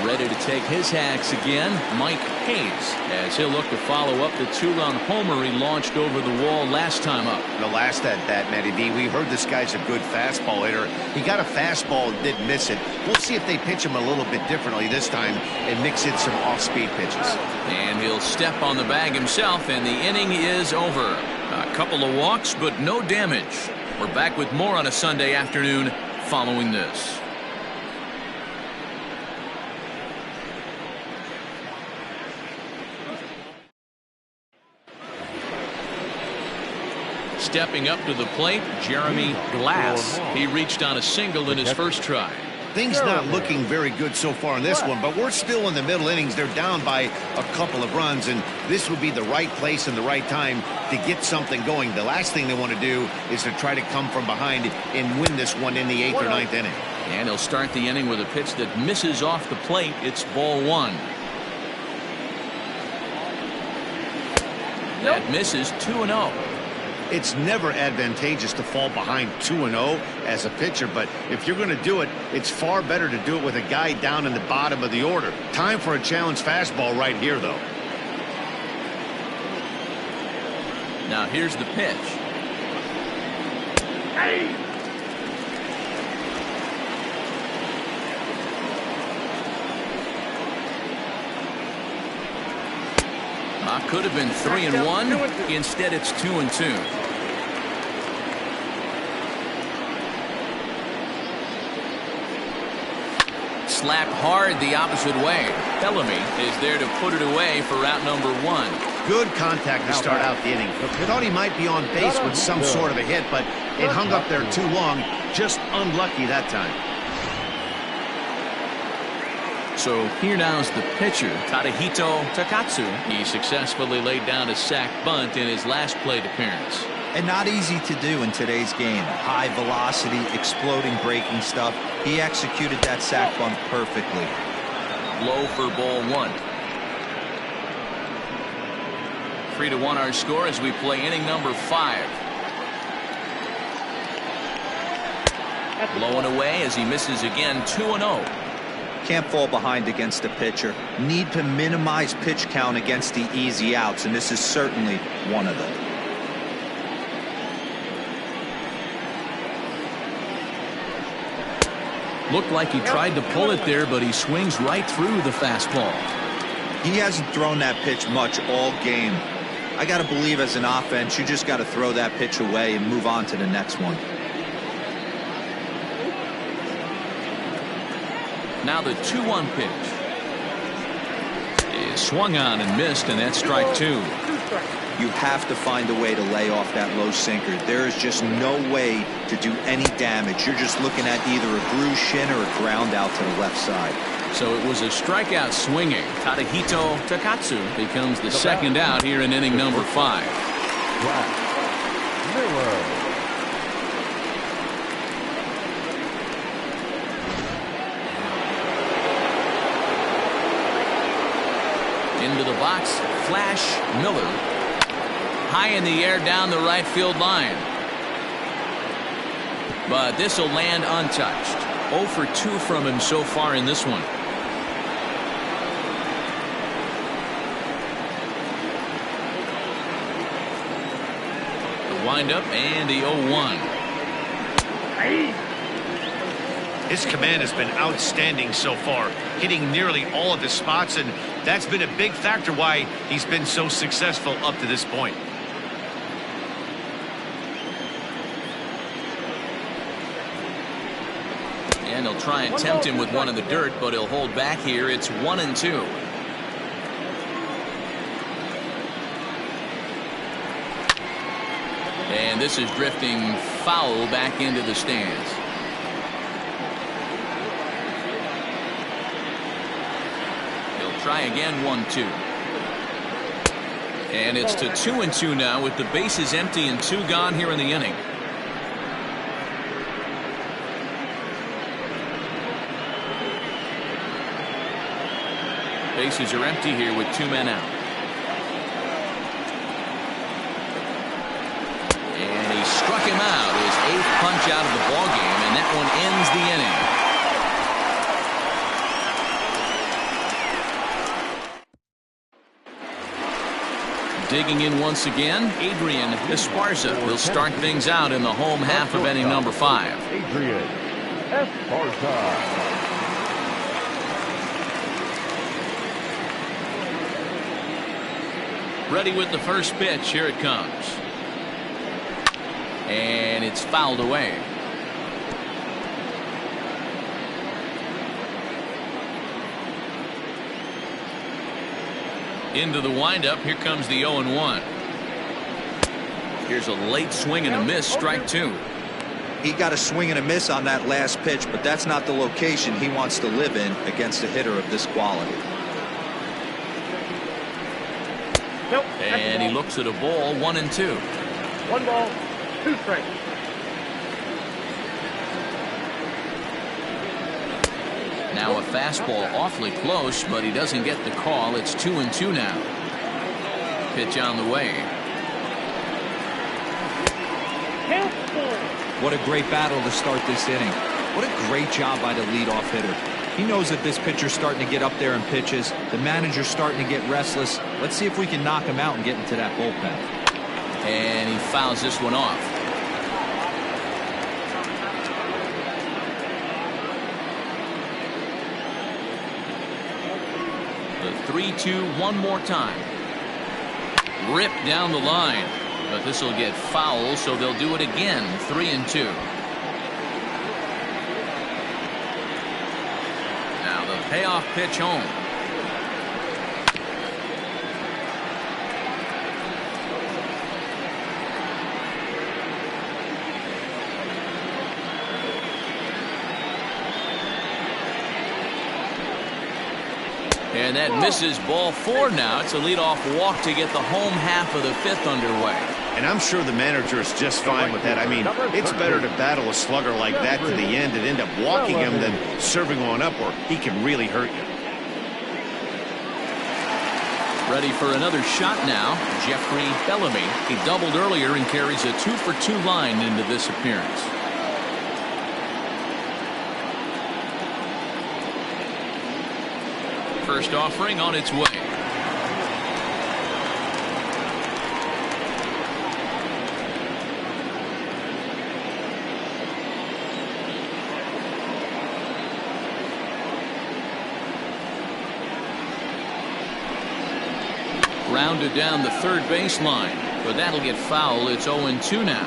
Ready to take his hacks again, Mike Hayes, as he'll look to follow up the 2-run homer he launched over the wall last time up. The last at that, Matty D, we heard this guy's a good fastball hitter. He got a fastball and did miss it. We'll see if they pitch him a little bit differently this time and mix in some off-speed pitches. And he'll step on the bag himself, and the inning is over. A couple of walks, but no damage. We're back with more on a Sunday afternoon following this. Stepping up to the plate, Jeremy Glass. He reached on a single in his first try. Things not looking very good so far in this one, but we're still in the middle innings. They're down by a couple of runs, and this would be the right place and the right time to get something going. The last thing they want to do is to try to come from behind and win this one in the 8th or 9th inning. And he'll start the inning with a pitch that misses off the plate. It's ball 1. That misses 2-0. It's never advantageous to fall behind 2-0 as a pitcher, but if you're going to do it, it's far better to do it with a guy down in the bottom of the order. Time for a challenge fastball right here, though. Now here's the pitch. Hey. Could have been 3-1. Instead, it's 2-2. Slapped hard the opposite way. Bellamy is there to put it away for out number 1. Good contact to start out the inning. Thought he might be on base with some sort of a hit, but it hung up there too long. Just unlucky that time. So here now is the pitcher, Tadahito Takatsu. He successfully laid down a sac bunt in his last plate appearance. And not easy to do in today's game. High velocity, exploding breaking stuff. He executed that sac bunt perfectly. Low for ball 1. 3-1 our score as we play inning number 5. Blowing away as he misses again. 2-0. Can't fall behind against a pitcher. Need to minimize pitch count against the easy outs, and this is certainly one of them. Looked like he tried to pull it there, but he swings right through the fastball. He hasn't thrown that pitch much all game. I got to believe as an offense, you just got to throw that pitch away and move on to the next one. Now the 2-1 pitch is swung on and missed, and that's strike 2. You have to find a way to lay off that low sinker. There is just no way to do any damage. You're just looking at either a bruised shin or a ground out to the left side. So it was a strikeout swinging. Tadahito Takatsu becomes the second out here in inning number 5. Miller. Into the box, Flash Miller. High in the air down the right field line. But this will land untouched. 0 for 2 from him so far in this one. The windup and the 0-1. His command has been outstanding so far, hitting nearly all of his spots, and that's been a big factor why he's been so successful up to this point. And he'll try and tempt him with one in the dirt, but he'll hold back here. It's 1-2. And this is drifting foul back into the stands. Try again, 1-2. And it's to 2-2 now with the bases empty and 2 gone here in the inning. Bases are empty here with 2 men out. And he struck him out, his 8th punch out of the ballgame, and that one ends the inning. Digging in once again, Adrian Esparza will start things out in the home half of inning number 5. Adrian Esparza. Ready with the first pitch. Here it comes. And it's fouled away. Into the windup. Here comes the 0-1. Here's a late swing and a miss, strike 2. He got a swing and a miss on that last pitch, but that's not the location he wants to live in against a hitter of this quality. Nope. And he looks at a ball, 1-2. 1 ball, 2 strikes. Now a fastball awfully close, but he doesn't get the call. It's 2-2 now. Pitch on the way. What a great battle to start this inning. What a great job by the leadoff hitter. He knows that this pitcher's starting to get up there in pitches. The manager's starting to get restless. Let's see if we can knock him out and get into that bullpen. And he fouls this one off. The 3-2 one more time. Ripped down the line. But this will get foul, so they'll do it again. 3-2. Now the payoff pitch home. And that misses, ball 4 now. It's a leadoff walk to get the home half of the 5th underway. And I'm sure the manager is just fine with that. I mean, it's better to battle a slugger like that to the end and end up walking him than serving one up where he can really hurt you. Ready for another shot now, Jeffrey Bellamy. He doubled earlier and carries a 2-for-2 line into this appearance. First offering on its way. Rounded down the third baseline, but that'll get foul. It's 0-2 now.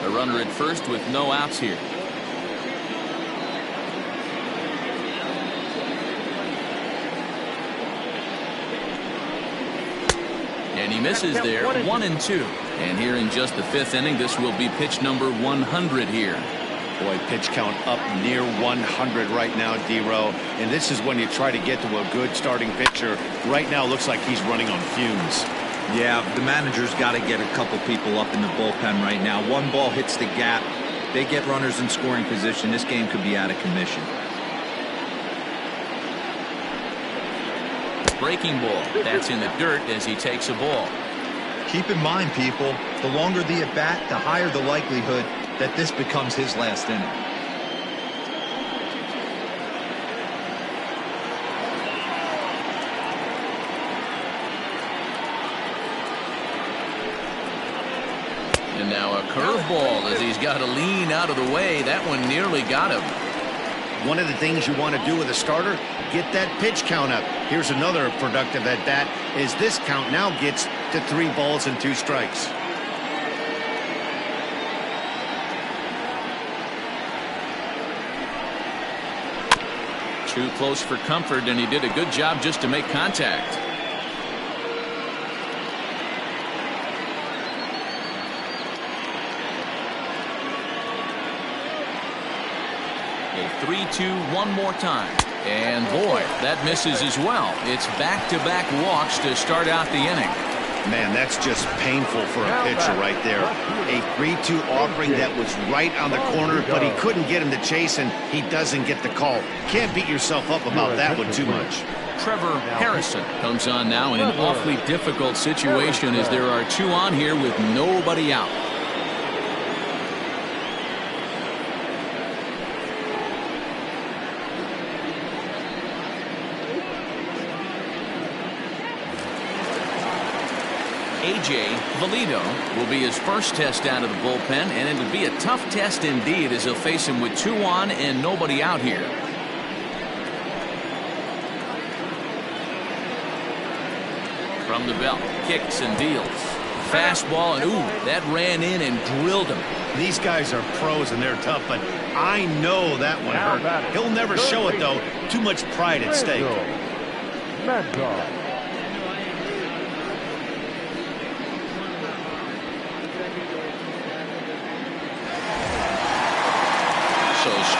A runner at first with no outs here. And he misses there. 1-2. And here in just the 5th inning, this will be pitch number 100 here. Boy, pitch count up near 100 right now, D-Row. And this is when you try to get to a good starting pitcher. Right now, looks like he's running on fumes. Yeah, the manager's got to get a couple people up in the bullpen right now. One ball hits the gap. They get runners in scoring position. This game could be out of commission. Breaking ball. That's in the dirt as he takes a ball. Keep in mind, people, the longer the at-bat, the higher the likelihood that this becomes his last inning. And now a curveball as he's got to lean out of the way. That one nearly got him. One of the things you want to do with a starter, get that pitch count up. Here's another productive at bat as this count now gets to 3 balls and 2 strikes. Too close for comfort, and he did a good job just to make contact. A 3-2 one more time. And boy, that misses as well. It's back-to-back walks to start out the inning. Man, that's just painful for a pitcher right there. A 3-2 offering that was right on the corner, but he couldn't get him to chase, and he doesn't get the call. Can't beat yourself up about that one too much. Trevor Harrison comes on now in an awfully difficult situation as there are 2 on here with nobody out. A.J. Valido will be his first test out of the bullpen, and it'll be a tough test indeed as he'll face him with 2 on and nobody out here. From the belt, kicks and deals. Fastball, and ooh, that ran in and drilled him. These guys are pros and they're tough, but I know that one hurt. He'll never show it, though. Too much pride at stake.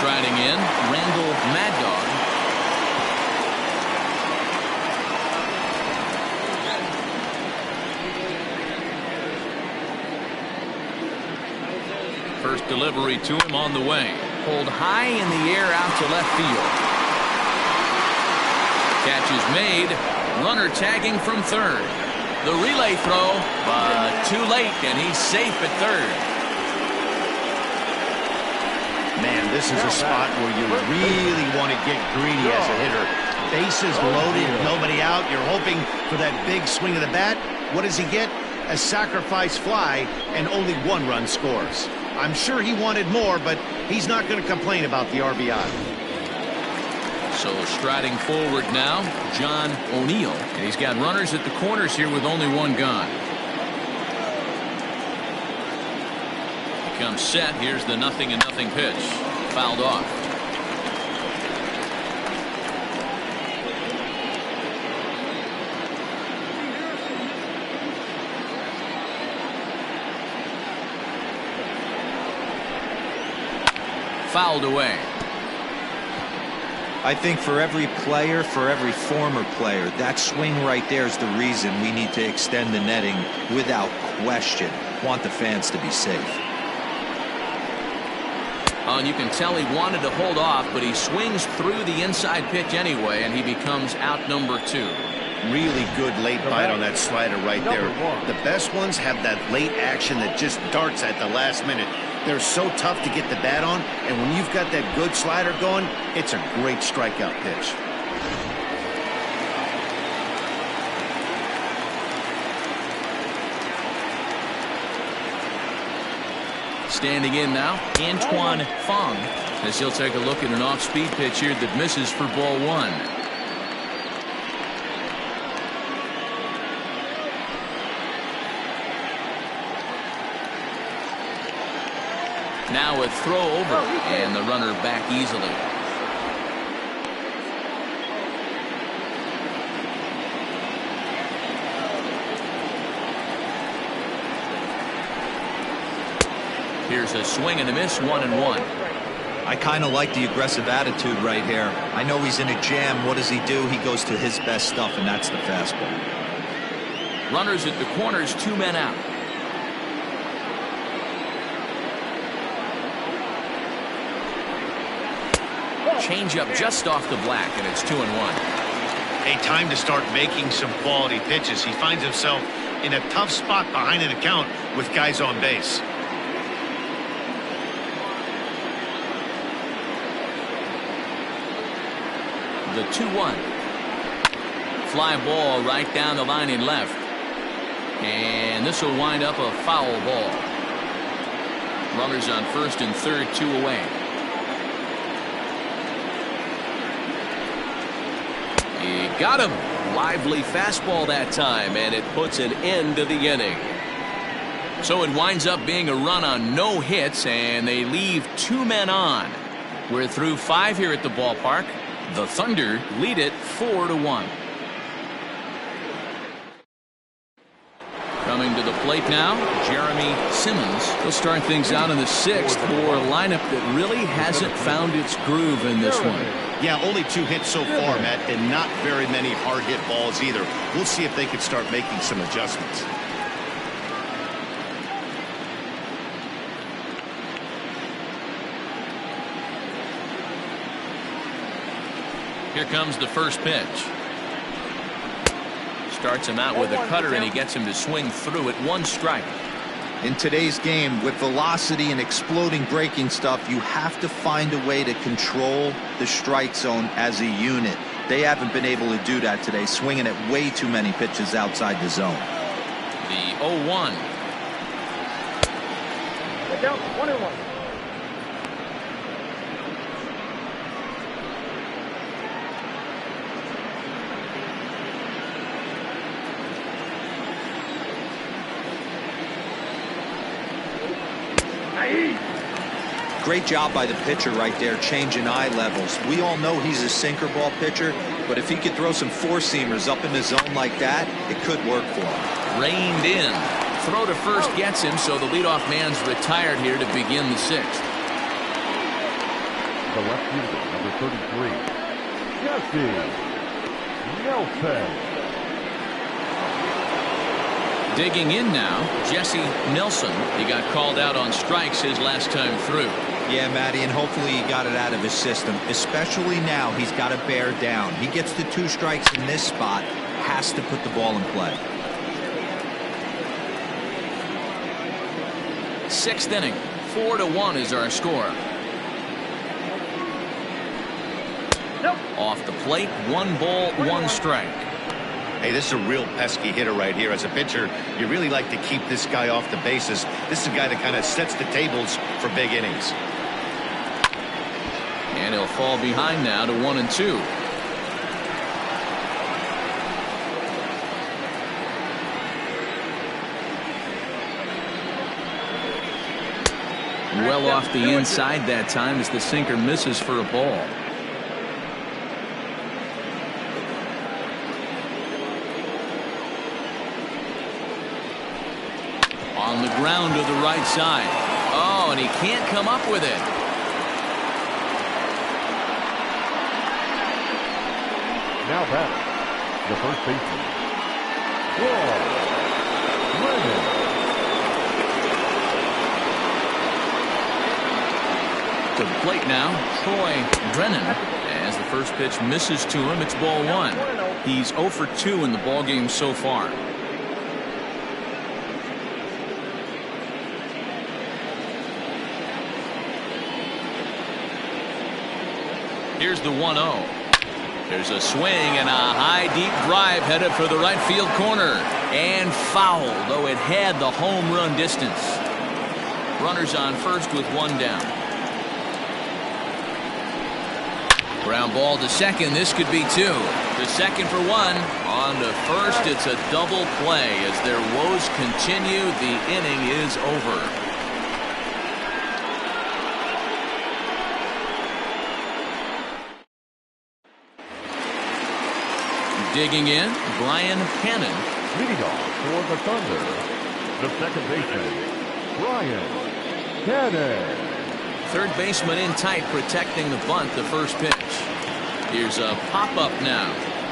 striding in, Randall Mad Dog. First delivery to him on the way. Pulled high in the air out to left field. Catch is made. Runner tagging from third. The relay throw, but too late, and he's safe at third. Man, this is a spot where you really want to get greedy as a hitter. Bases loaded, nobody out. You're hoping for that big swing of the bat. What does he get? A sacrifice fly, and only one run scores. I'm sure he wanted more, but he's not going to complain about the RBI. So striding forward now, John O'Neill. And he's got runners at the corners here with only one gone. He comes set. Here's the 0-0 pitch. Fouled off. Fouled away. I think for every player, for every former player, that swing right there is the reason we need to extend the netting without question. Want the fans to be safe. And you can tell he wanted to hold off, but he swings through the inside pitch anyway, and he becomes out number 2. Really good late bite on that slider right there. The best ones have that late action that just darts at the last minute. They're so tough to get the bat on, and when you've got that good slider going, it's a great strikeout pitch. Standing in now, Antoine Fong, as he'll take a look at an off-speed pitch here that misses for ball 1. Now a throw over, and the runner back easily. Here's a swing and a miss, 1-1. I kind of like the aggressive attitude right here. I know he's in a jam. What does he do? He goes to his best stuff, and that's the fastball. Runners at the corners, 2 men out. Change-up just off the black, and it's 2-1. A time to start making some quality pitches. He finds himself in a tough spot behind an account with guys on base. The 2-1. Fly ball right down the line in left. And this will wind up a foul ball. Runners on first and third, 2 away. He got him. Lively fastball that time, and it puts an end to the inning. So it winds up being a run on no hits, and they leave 2 men on. We're through 5 here at the ballpark. The Thunder lead it 4-1. Coming to the plate now, Jeremy Simmons. He'll start things out in the 6th for a lineup that really hasn't found its groove in this one. Yeah, only 2 hits so far, Matt, and not very many hard hit balls either. We'll see if they can start making some adjustments. Here comes the first pitch. Starts him out with a cutter, and he gets him to swing through it. 1 strike. In today's game, with velocity and exploding breaking stuff, you have to find a way to control the strike zone as a unit. They haven't been able to do that today, swinging at way too many pitches outside the zone. The 0-1. Down 1-1. Great job by the pitcher right there, changing eye levels. We all know he's a sinker ball pitcher, but if he could throw some 4-seamers up in the zone like that, it could work for him. Reined in. Throw to first gets him, so the leadoff man's retired here to begin the 6th. the left fielder, number 33, Jesse Nelson. Digging in now, Jesse Nelson. He got called out on strikes his last time through. Yeah, Matty, and hopefully he got it out of his system. Especially now, he's got to bear down. He gets the 2 strikes in this spot, has to put the ball in play. 6th inning, 4-1 is our score. Off the plate, 1 ball, 1 strike. Hey, this is a real pesky hitter right here. As a pitcher, you really like to keep this guy off the bases. This is a guy that kind of sets the tables for big innings. And he'll fall behind now to 1-2. Well off the inside that time as the sinker misses for a ball. On the ground to the right side. Oh, and he can't come up with it. Now batting, the first baseman, Troy Brennan. To the plate now, Troy Brennan. As the first pitch misses to him, it's ball 1. He's 0 for 2 in the ballgame so far. Here's the 1-0. There's a swing and a high deep drive headed for the right field corner. And foul, though it had the home run distance. Runners on first with 1 down. Ground ball to second. This could be 2. To second for 1. On to first. It's a double play. As their woes continue, the inning is over. Digging in, Brian Hannon. Leading off for the Thunder, the second baseman, Brian Hannon. Third baseman in tight, protecting the bunt, the first pitch. Here's a pop-up now.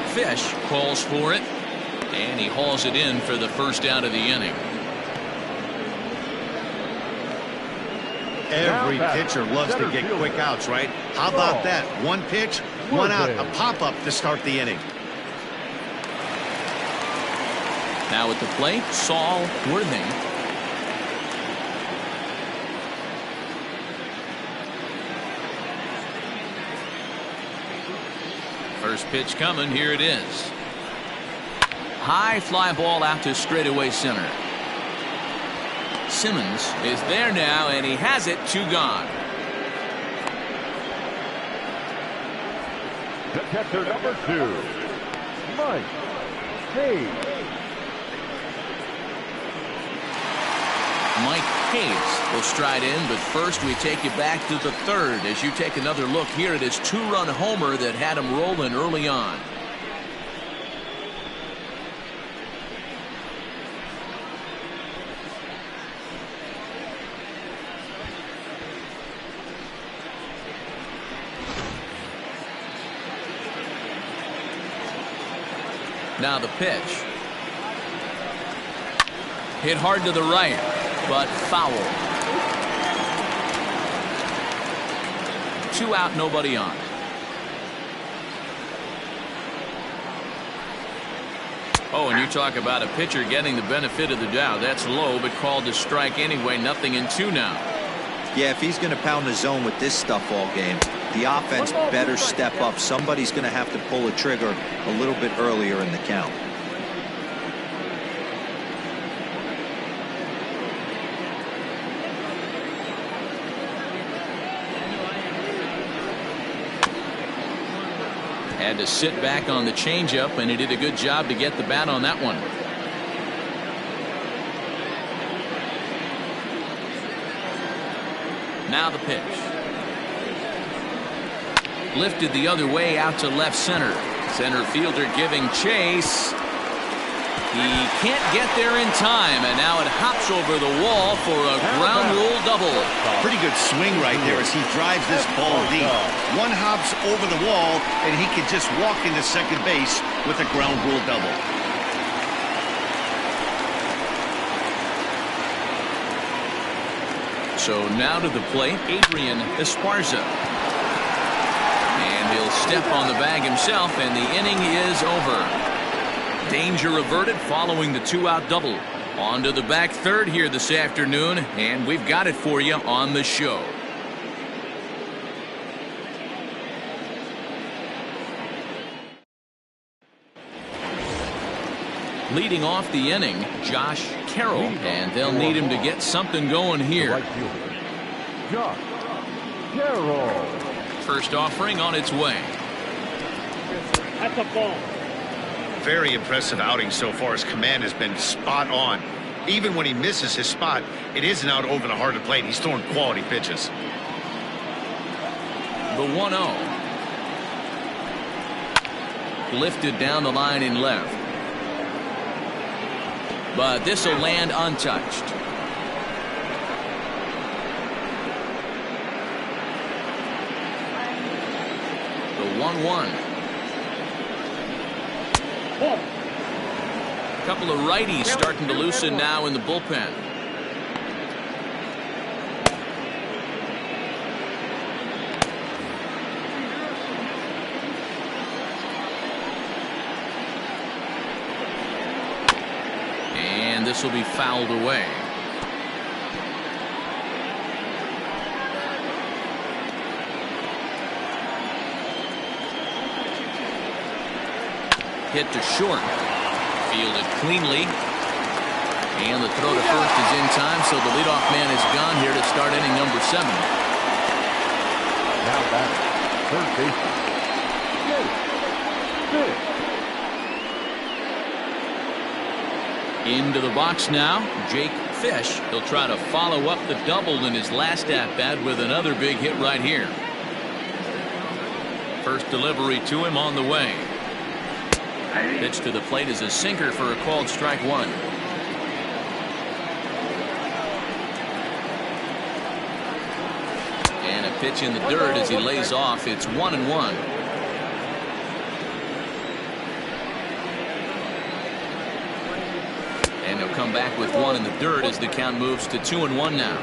Fish calls for it, and he hauls it in for the first out of the inning. Every pitcher loves to get quick outs, right? How about that? 1 pitch, 1 out, a pop-up to start the inning. Now at the plate, Saul Worthing. First pitch coming. Here it is. High fly ball out to straightaway center. Simmons is there now, and he has it. 2 gone. The catcher, number 2, Mike Hayes. Mike Hayes will stride in, but first we take you back to the 3rd as you take another look here at his 2-run homer that had him rolling early on. Now the pitch. Hit hard to the right, but foul. 2 out, nobody on. Oh, and you talk about a pitcher getting the benefit of the doubt. That's low, but called to strike anyway. Nothing in 2 now. Yeah, if he's going to pound the zone with this stuff all game, the offense better step up. Somebody's going to have to pull a trigger a little bit earlier in the count. Had to sit back on the changeup, and he did a good job to get the bat on that one. Now the pitch. Lifted the other way out to left center. Center fielder giving chase. He can't get there in time, and now it hops over the wall for a ground rule double. Pretty good swing right there as he drives this ball deep. One hops over the wall, and he can just walk into second base with a ground rule double. So now to the plate, Adrian Esparza. And he'll step on the bag himself, and the inning is over. Danger averted following the 2-out double. On to the back third here this afternoon, and we've got it for you on the show. Leading off the inning, Josh Carroll, and they'll need him to get something going here. Josh Carroll. First offering on its way. That's a ball. Very impressive outing so far. His command has been spot on. Even when he misses his spot, it isn't out over the heart of the plate. He's throwing quality pitches. The 1-0. Lifted down the line in left. But this will land untouched. The 1-1. A couple of righties starting to loosen now in the bullpen. And this will be fouled away. Hit to short. Fielded cleanly. And the throw to first is in time, so the leadoff man is gone here to start inning number 7. Now back, third baseman. Into the box now, Jake Fish. He'll try to follow up the double in his last at-bat with another big hit right here. First delivery to him on the way. Pitch to the plate is a sinker for a called strike 1. And a pitch in the dirt as he lays off. It's 1-1. And he'll come back with one in the dirt as the count moves to 2-1 now.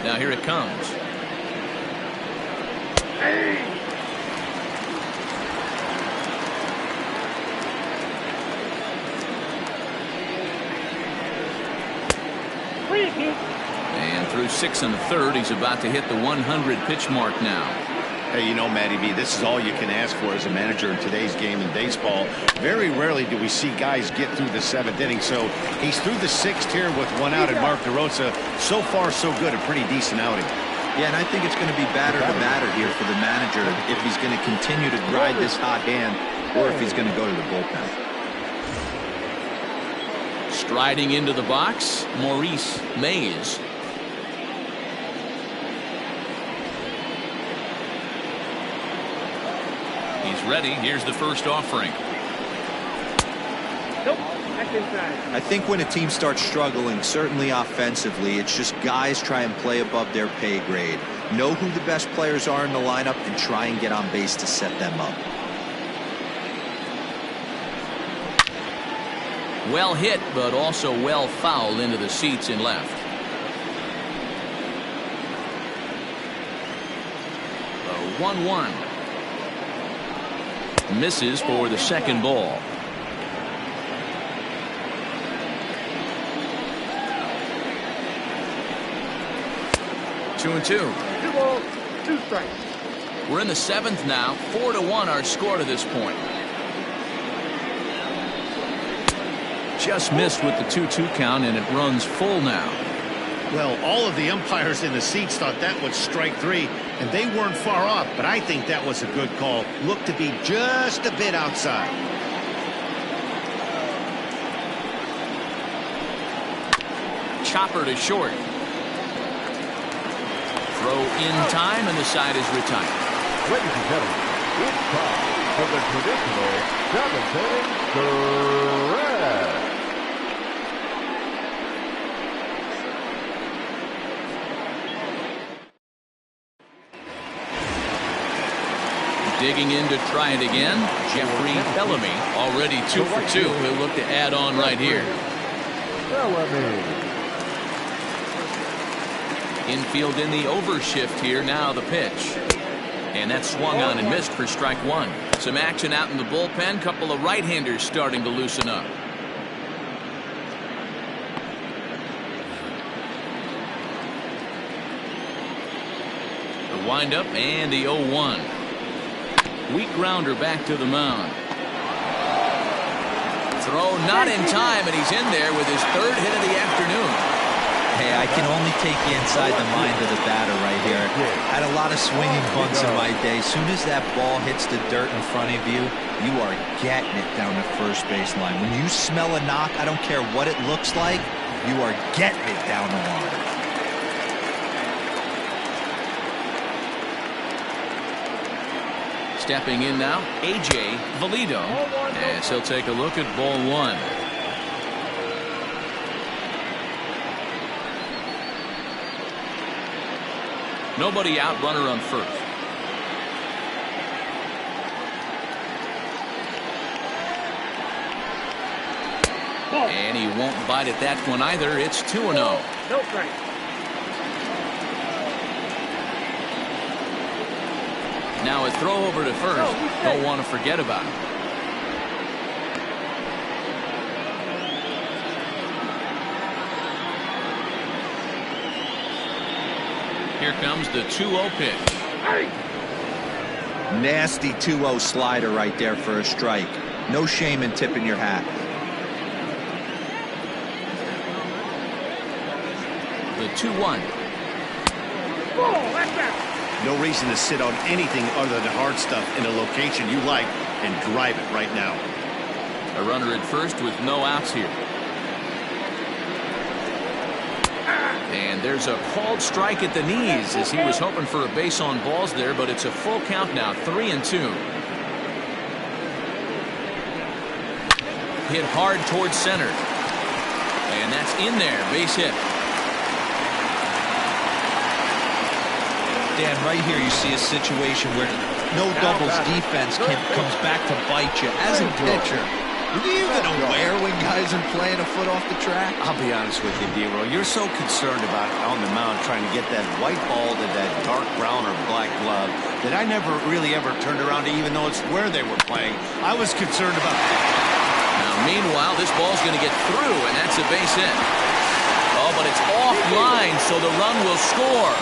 Now here it comes. And through 6 1/3, he's about to hit the 100 pitch mark now. Hey, you know, Matty B, this is all you can ask for as a manager in today's game in baseball. Very rarely do we see guys get through the 7th inning. So he's through the 6th here with 1 out, and Mark DeRosa, so far so good, a pretty decent outing. Yeah, and I think it's going to be batter to batter here for the manager if he's going to continue to ride this hot hand or if he's going to go to the bullpen. Striding into the box, Maurice Mays. He's ready. Here's the first offering. Nope, that's inside. I think when a team starts struggling, certainly offensively, it's just guys try and play above their pay grade. Know who the best players are in the lineup and try and get on base to set them up. Well hit, but also well fouled into the seats in left. The 1-1. Misses for the second ball. Two and two. 2 balls, 2 strikes. We're in the 7th now. 4-1 our score to this point. Just missed with the 2-2 count, and it runs full now. Well, all of the umpires in the seats thought that was strike 3, and they weren't far off, but I think that was a good call. Looked to be just a bit outside. Chopper to short. Throw in time, and the side is retired. Ladies and gentlemen, it's time for the traditional 7th inning stretch. Digging in to try it again, Jeffrey Bellamy, already 2 for 2. He'll look to add on right here. Bellamy. Infield in the overshift here. Now the pitch. And that swung on and missed for strike 1. Some action out in the bullpen. Couple of right-handers starting to loosen up. The windup and the 0-1. Weak grounder back to the mound. Throw not in time, and he's in there with his 3rd hit of the afternoon. Hey, I can only take you inside the mind of the batter right here. Had a lot of swinging bunts in my day. Soon as that ball hits the dirt in front of you, you are getting it down the first base line. When you smell a knock, I don't care what it looks like, you are getting it down the line. Stepping in now, A.J. Valido, as he'll take a look at ball 1. Nobody out, runner on first. And he won't bite at that one either. It's 2-0. No strike. Now a throw over to first. Don't want to forget about it. Here comes the 2-0 pitch. Nasty 2-0 slider right there for a strike. No shame in tipping your hat. The 2-1. No reason to sit on anything other than hard stuff in a location you like and drive it right now. A runner at first with no outs here. And there's a called strike at the knees as he was hoping for a base on balls there, but it's a full count now, 3-2. Hit hard towards center. And that's in there, base hit. Dan, right here you see a situation where no doubles defense comes back to bite you. As a pitcher, are you even aware when guys are playing a foot off the track? I'll be honest with you, D-Roll. You're so concerned about on the mound trying to get that white ball to that dark brown or black glove that I never really ever turned around to even know it's where they were playing. I was concerned about. Now, meanwhile, this ball's going to get through, and that's a base hit. Oh, but it's offline, so the run will score.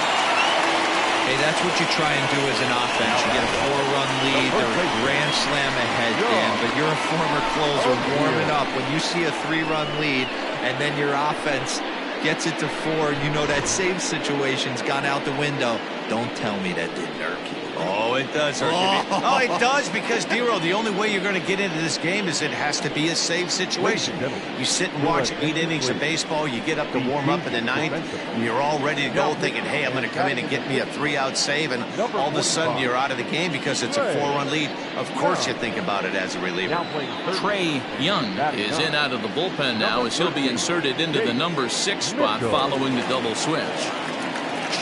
Hey, that's what you try and do as an offense. You get a 4-run lead or a grand slam ahead, Dan, but you're a former closer warming up. When you see a 3-run lead and then your offense gets it to 4, you know that save situation's gone out the window. Don't tell me that didn't irk you. Oh, it does hurt me. Oh, it does, because, D-Roll, the only way you're going to get into this game is it has to be a save situation. You sit and watch 8 innings of baseball, you get up to warm up in the 9th, and you're all ready to go thinking, hey, I'm going to come in and get me a 3-out save, and all of a sudden you're out of the game because it's a 4-run lead. Of course you think about it as a reliever. Trey Young is in out of the bullpen now as he'll be inserted into the number 6 spot following the double switch.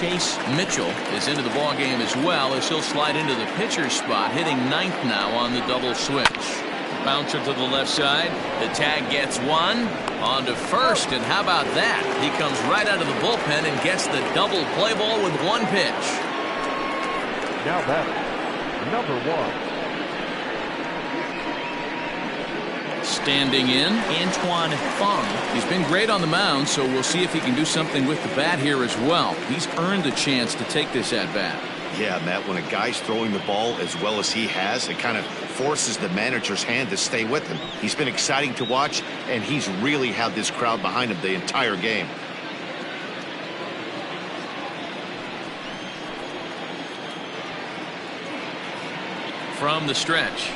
Chase Mitchell is into the ballgame as well as he'll slide into the pitcher's spot, hitting 9th now on the double switch. Bouncer to the left side. The tag gets one. On to first, and how about that? He comes right out of the bullpen and gets the double play ball with 1 pitch. Now batting, number 1. Standing in, Antoine Fong. He's been great on the mound, so we'll see if he can do something with the bat here as well. He's earned a chance to take this at bat. Yeah, Matt, when a guy's throwing the ball as well as he has, it kind of forces the manager's hand to stay with him. He's been exciting to watch, and he's really had this crowd behind him the entire game. From the stretch.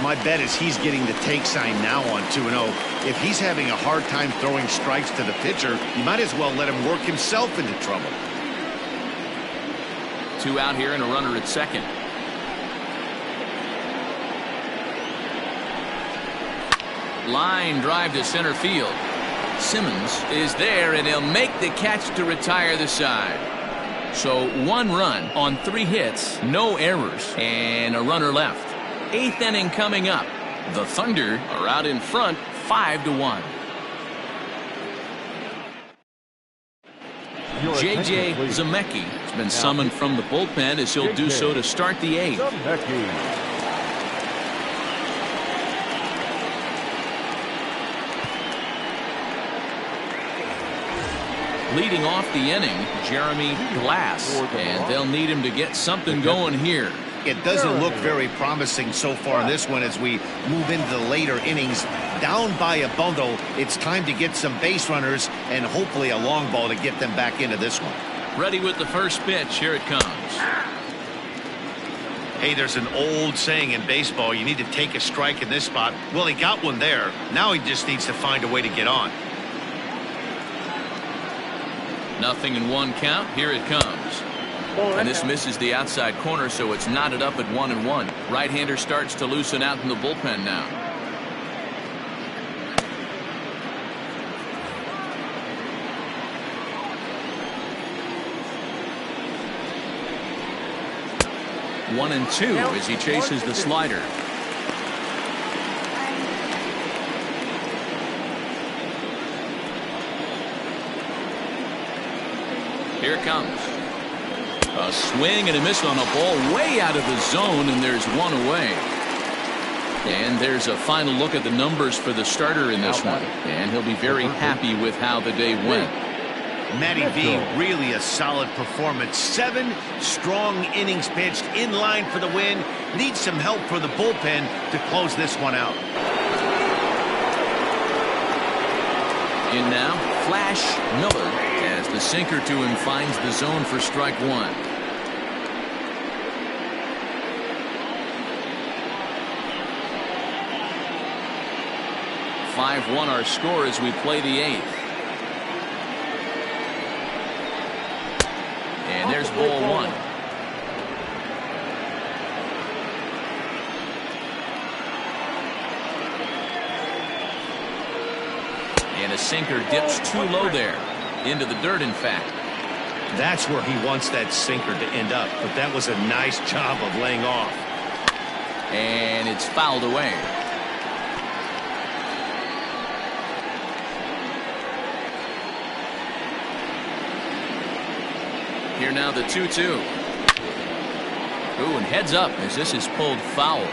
My bet is he's getting the take sign now on 2-0. If he's having a hard time throwing strikes to the pitcher, you might as well let him work himself into trouble. 2 out here and a runner at second. Line drive to center field. Simmons is there, and he'll make the catch to retire the side. So 1 run on 3 hits, no errors, and a runner left. 8th inning coming up. The Thunder are out in front 5-1. J.J. Zemecki has been summoned from the bullpen as he'll do so to start the 8th. Leading off the inning, Jeremy Glass, and they'll need him to get something going here. It doesn't look very promising so far in this one as we move into the later innings. Down by a bundle, it's time to get some base runners and hopefully a long ball to get them back into this one. Ready with the first pitch. Here it comes. Hey, there's an old saying in baseball, you need to take a strike in this spot. Well, he got one there. Now he just needs to find a way to get on. 0-1 count. Here it comes. And this misses the outside corner, so it's knotted up at 1-1. Right-hander starts to loosen out in the bullpen now. One and 2 as he chases the slider. Here it comes. A swing and a miss on a ball way out of the zone, and there's 1 away. And there's a final look at the numbers for the starter in this one, and he'll be very happy with how the day went. Matty V, really a solid performance. 7 strong innings pitched, in line for the win. Needs some help for the bullpen to close this one out. In now, Flash Miller, as the sinker to him finds the zone for strike 1. (5-1) our score as we play the 8th. And there's ball 1. And a sinker dips too low there. Into the dirt, in fact. That's where he wants that sinker to end up, but that was a nice job of laying off. And it's fouled away. Here now the 2-2. Ooh, and heads up as this is pulled foul.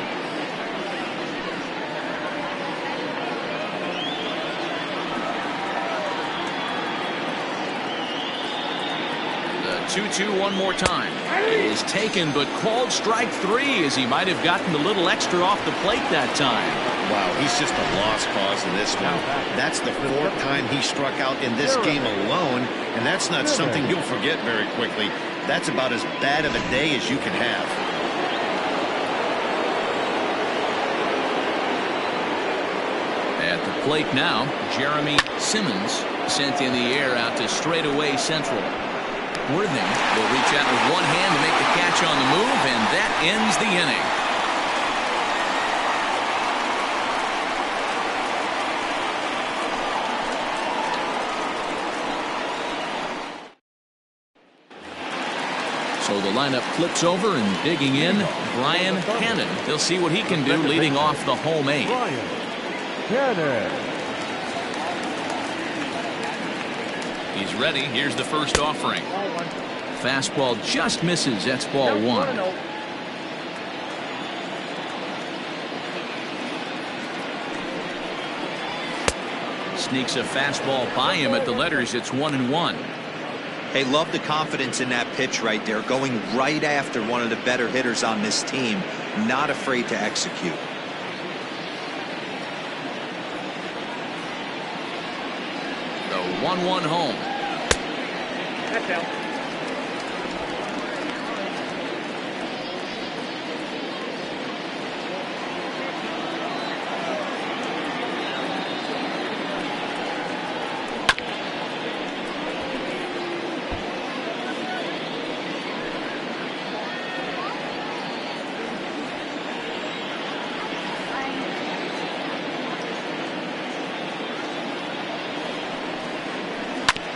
The 2-2 one more time. It is taken, but called strike 3 as he might have gotten a little extra off the plate that time. Wow, he's just a lost cause in this one. That's the 4th time he struck out in this game alone, and that's not something you'll forget very quickly. That's about as bad of a day as you can have. At the plate now, Jeremy Simmons sent in the air out to straightaway central. Worthing will reach out with one hand to make the catch on the move, and that ends the inning. So the lineup flips over, and digging in, Brian Hannon. He'll see what he can do leading off the home 8th. Brian Hannon. He's ready. Here's the first offering. Fastball just misses. That's ball 1. Sneaks a fastball by him at the letters. It's 1-1. Hey, love the confidence in that pitch right there, going right after one of the better hitters on this team, not afraid to execute. The 1-1 home. That's out.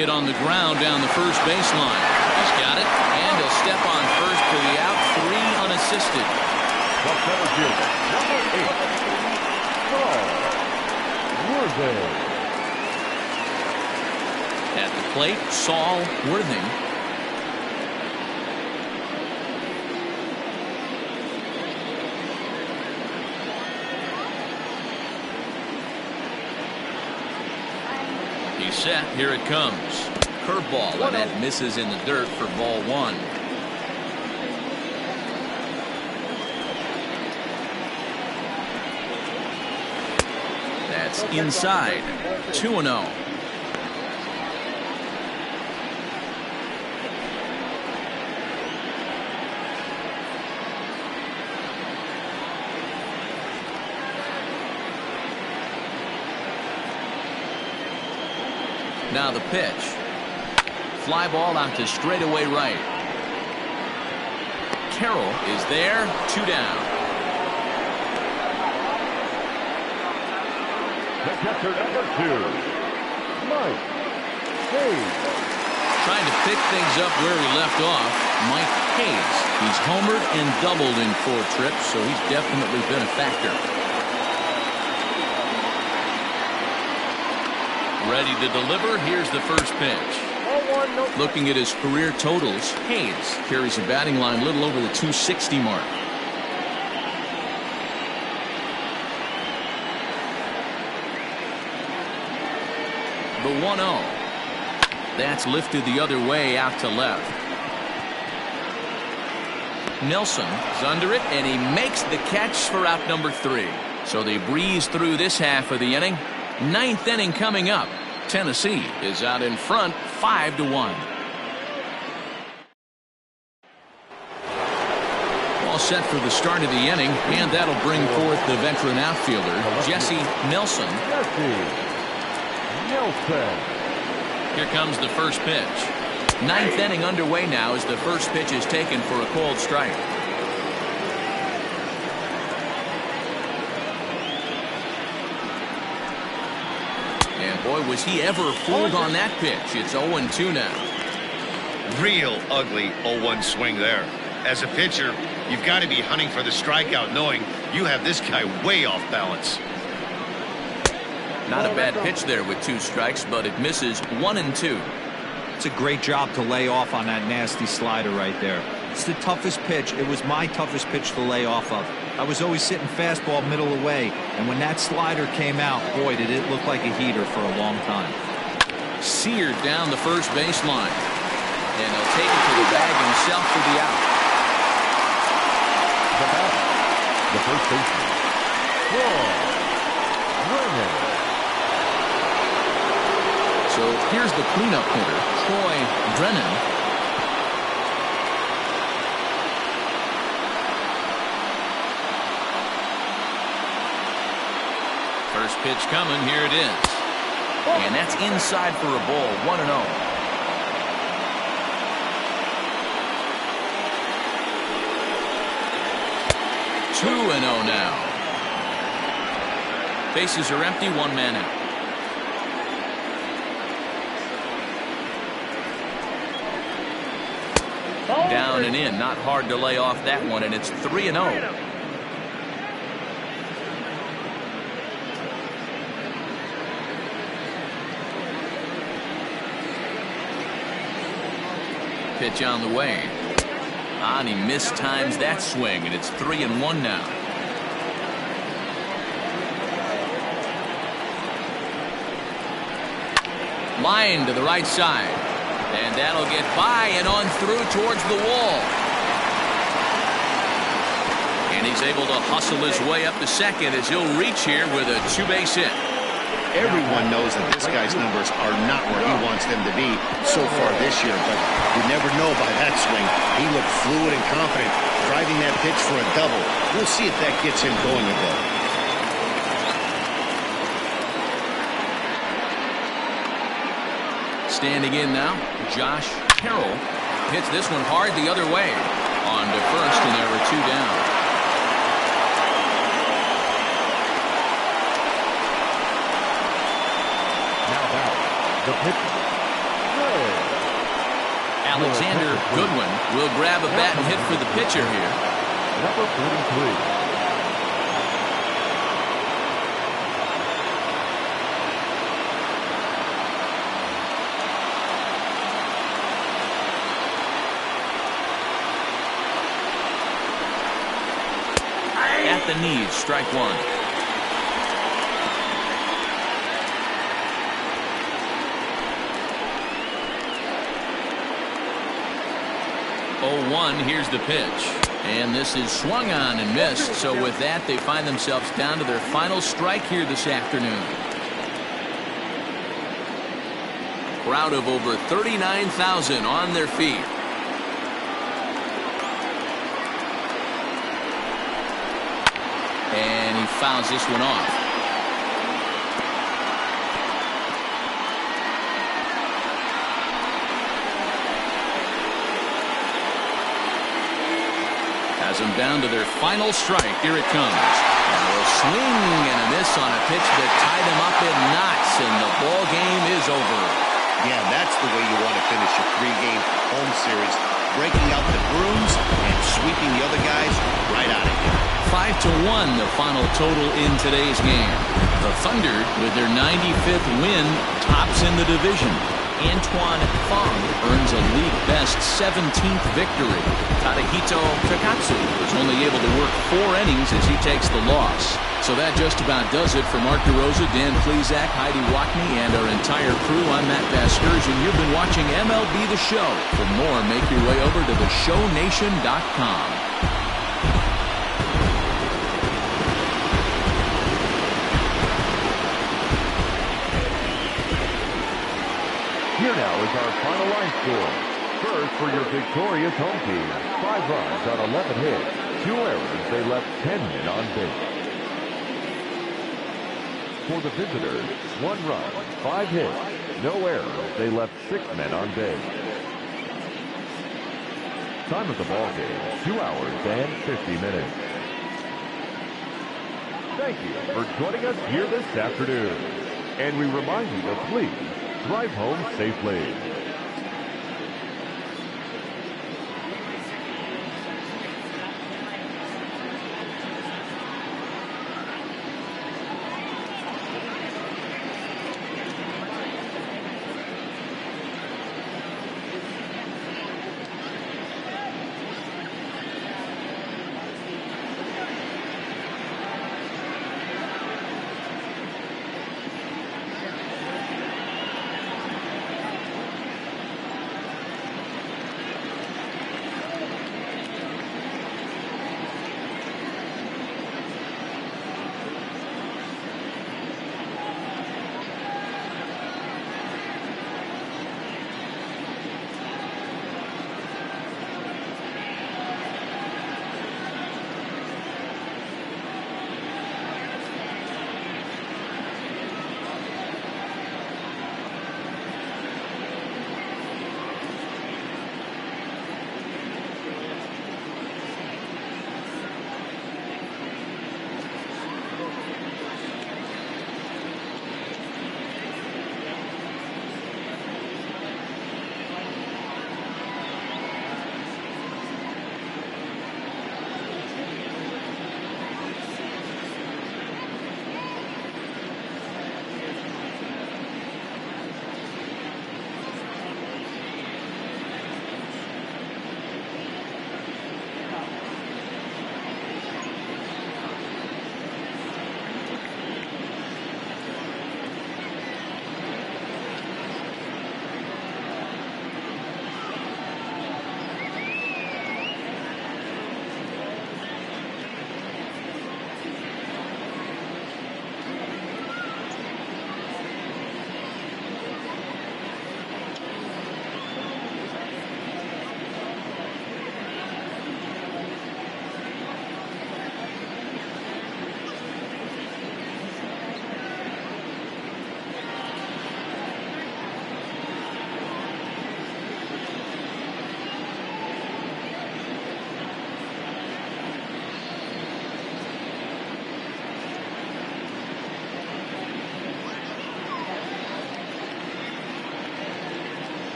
Hit on the ground down the first baseline. He's got it, and he'll step on first for the out. 3 unassisted. The center fielder, number 8, Saul Worthing. At the plate, Saul Worthing. He's set. Here it comes. Curveball, and that misses in the dirt for ball 1. That's inside. 2-0. Now the pitch. Fly ball out to straightaway right. Carroll is there. 2 down. The catcher, number 2, Mike Hayes. Trying to pick things up where he left off, Mike Hayes. He's homered and doubled in 4 trips, so he's definitely been a factor. Ready to deliver. Here's the first pitch. Looking at his career totals, Hayes carries a batting line a little over the 260 mark. The 1-0. That's lifted the other way out to left. Nelson is under it, and he makes the catch for out number 3. So they breeze through this half of the inning. 9th inning coming up. Tennessee is out in front 5-1. All set for the start of the inning, and that'll bring forth the veteran outfielder, Jesse Nelson. Here comes the first pitch. 9th inning underway now as the first pitch is taken for a called strike. And boy, was he ever fooled on that pitch. It's 0-2 now. Real ugly 0-1 swing there. As a pitcher, you've got to be hunting for the strikeout, knowing you have this guy way off balance. Not a bad pitch there with 2 strikes, but it misses 1-2. It's a great job to lay off on that nasty slider right there. It's the toughest pitch. It was my toughest pitch to lay off of. I was always sitting fastball middle away, and when that slider came out, boy, did it look like a heater for a long time. Seared down the first baseline, and he'll take it to the bag himself for the out. The first baseman, Troy Brennan. So here's the cleanup hitter, Troy Brennan. First pitch coming, here it is. And that's inside for a ball, 1-0. Two and 0 now. Bases are empty, 1 man out. Down and in, not hard to lay off that one, and it's 3-0. Pitch on the way. And he mistimes that swing, and it's 3-1 now. Line to the right side. And that'll get by and on through towards the wall. And he's able to hustle his way up to second as he'll reach here with a 2-base hit. Everyone knows that this guy's numbers are not where he wants them to be so far this year, but you never know by that swing. He looked fluid and confident, driving that pitch for a double. We'll see if that gets him going a bit. Standing in now, Josh Carroll hits this one hard the other way. On to first, and there were 2 down. Now back, the pitcher, Alexander Goodwin will grab a bat and hit for the pitcher here. Number 43. At the knees, strike one. 0-1, here's the pitch. And this is swung on and missed. So with that, they find themselves down to their final strike here this afternoon. Crowd of over 39,000 on their feet. And he fouls this one off. Has them down to their final strike. Here it comes. Now a swing and a miss on a pitch that tied them up in knots, and the ball game is over. Yeah, that's the way you want to finish a 3-game home series. Breaking out the brooms and sweeping the other guys right out of here. 5-1 the final total in today's game. The Thunder, with their 95th win, tops in the division. Antoine Fong earns a league-best 17th victory. Tadahito Takatsu was only able to work 4 innings as he takes the loss. So that just about does it for Mark DeRosa, Dan Plesac, Heidi Watney, and our entire crew. I'm Matt Vasgersian. You've been watching MLB The Show. For more, make your way over to theshownation.com. Here now is our final line score. First for your victorious home team. 5 runs on 11 hits. 2 errors. They left 10 men on base. For the visitors, 1 run, 5 hits. No errors. They left 6 men on base. Time of the ball game, 2 hours and 50 minutes. Thank you for joining us here this afternoon. And we remind you to please drive home safely.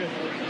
Good.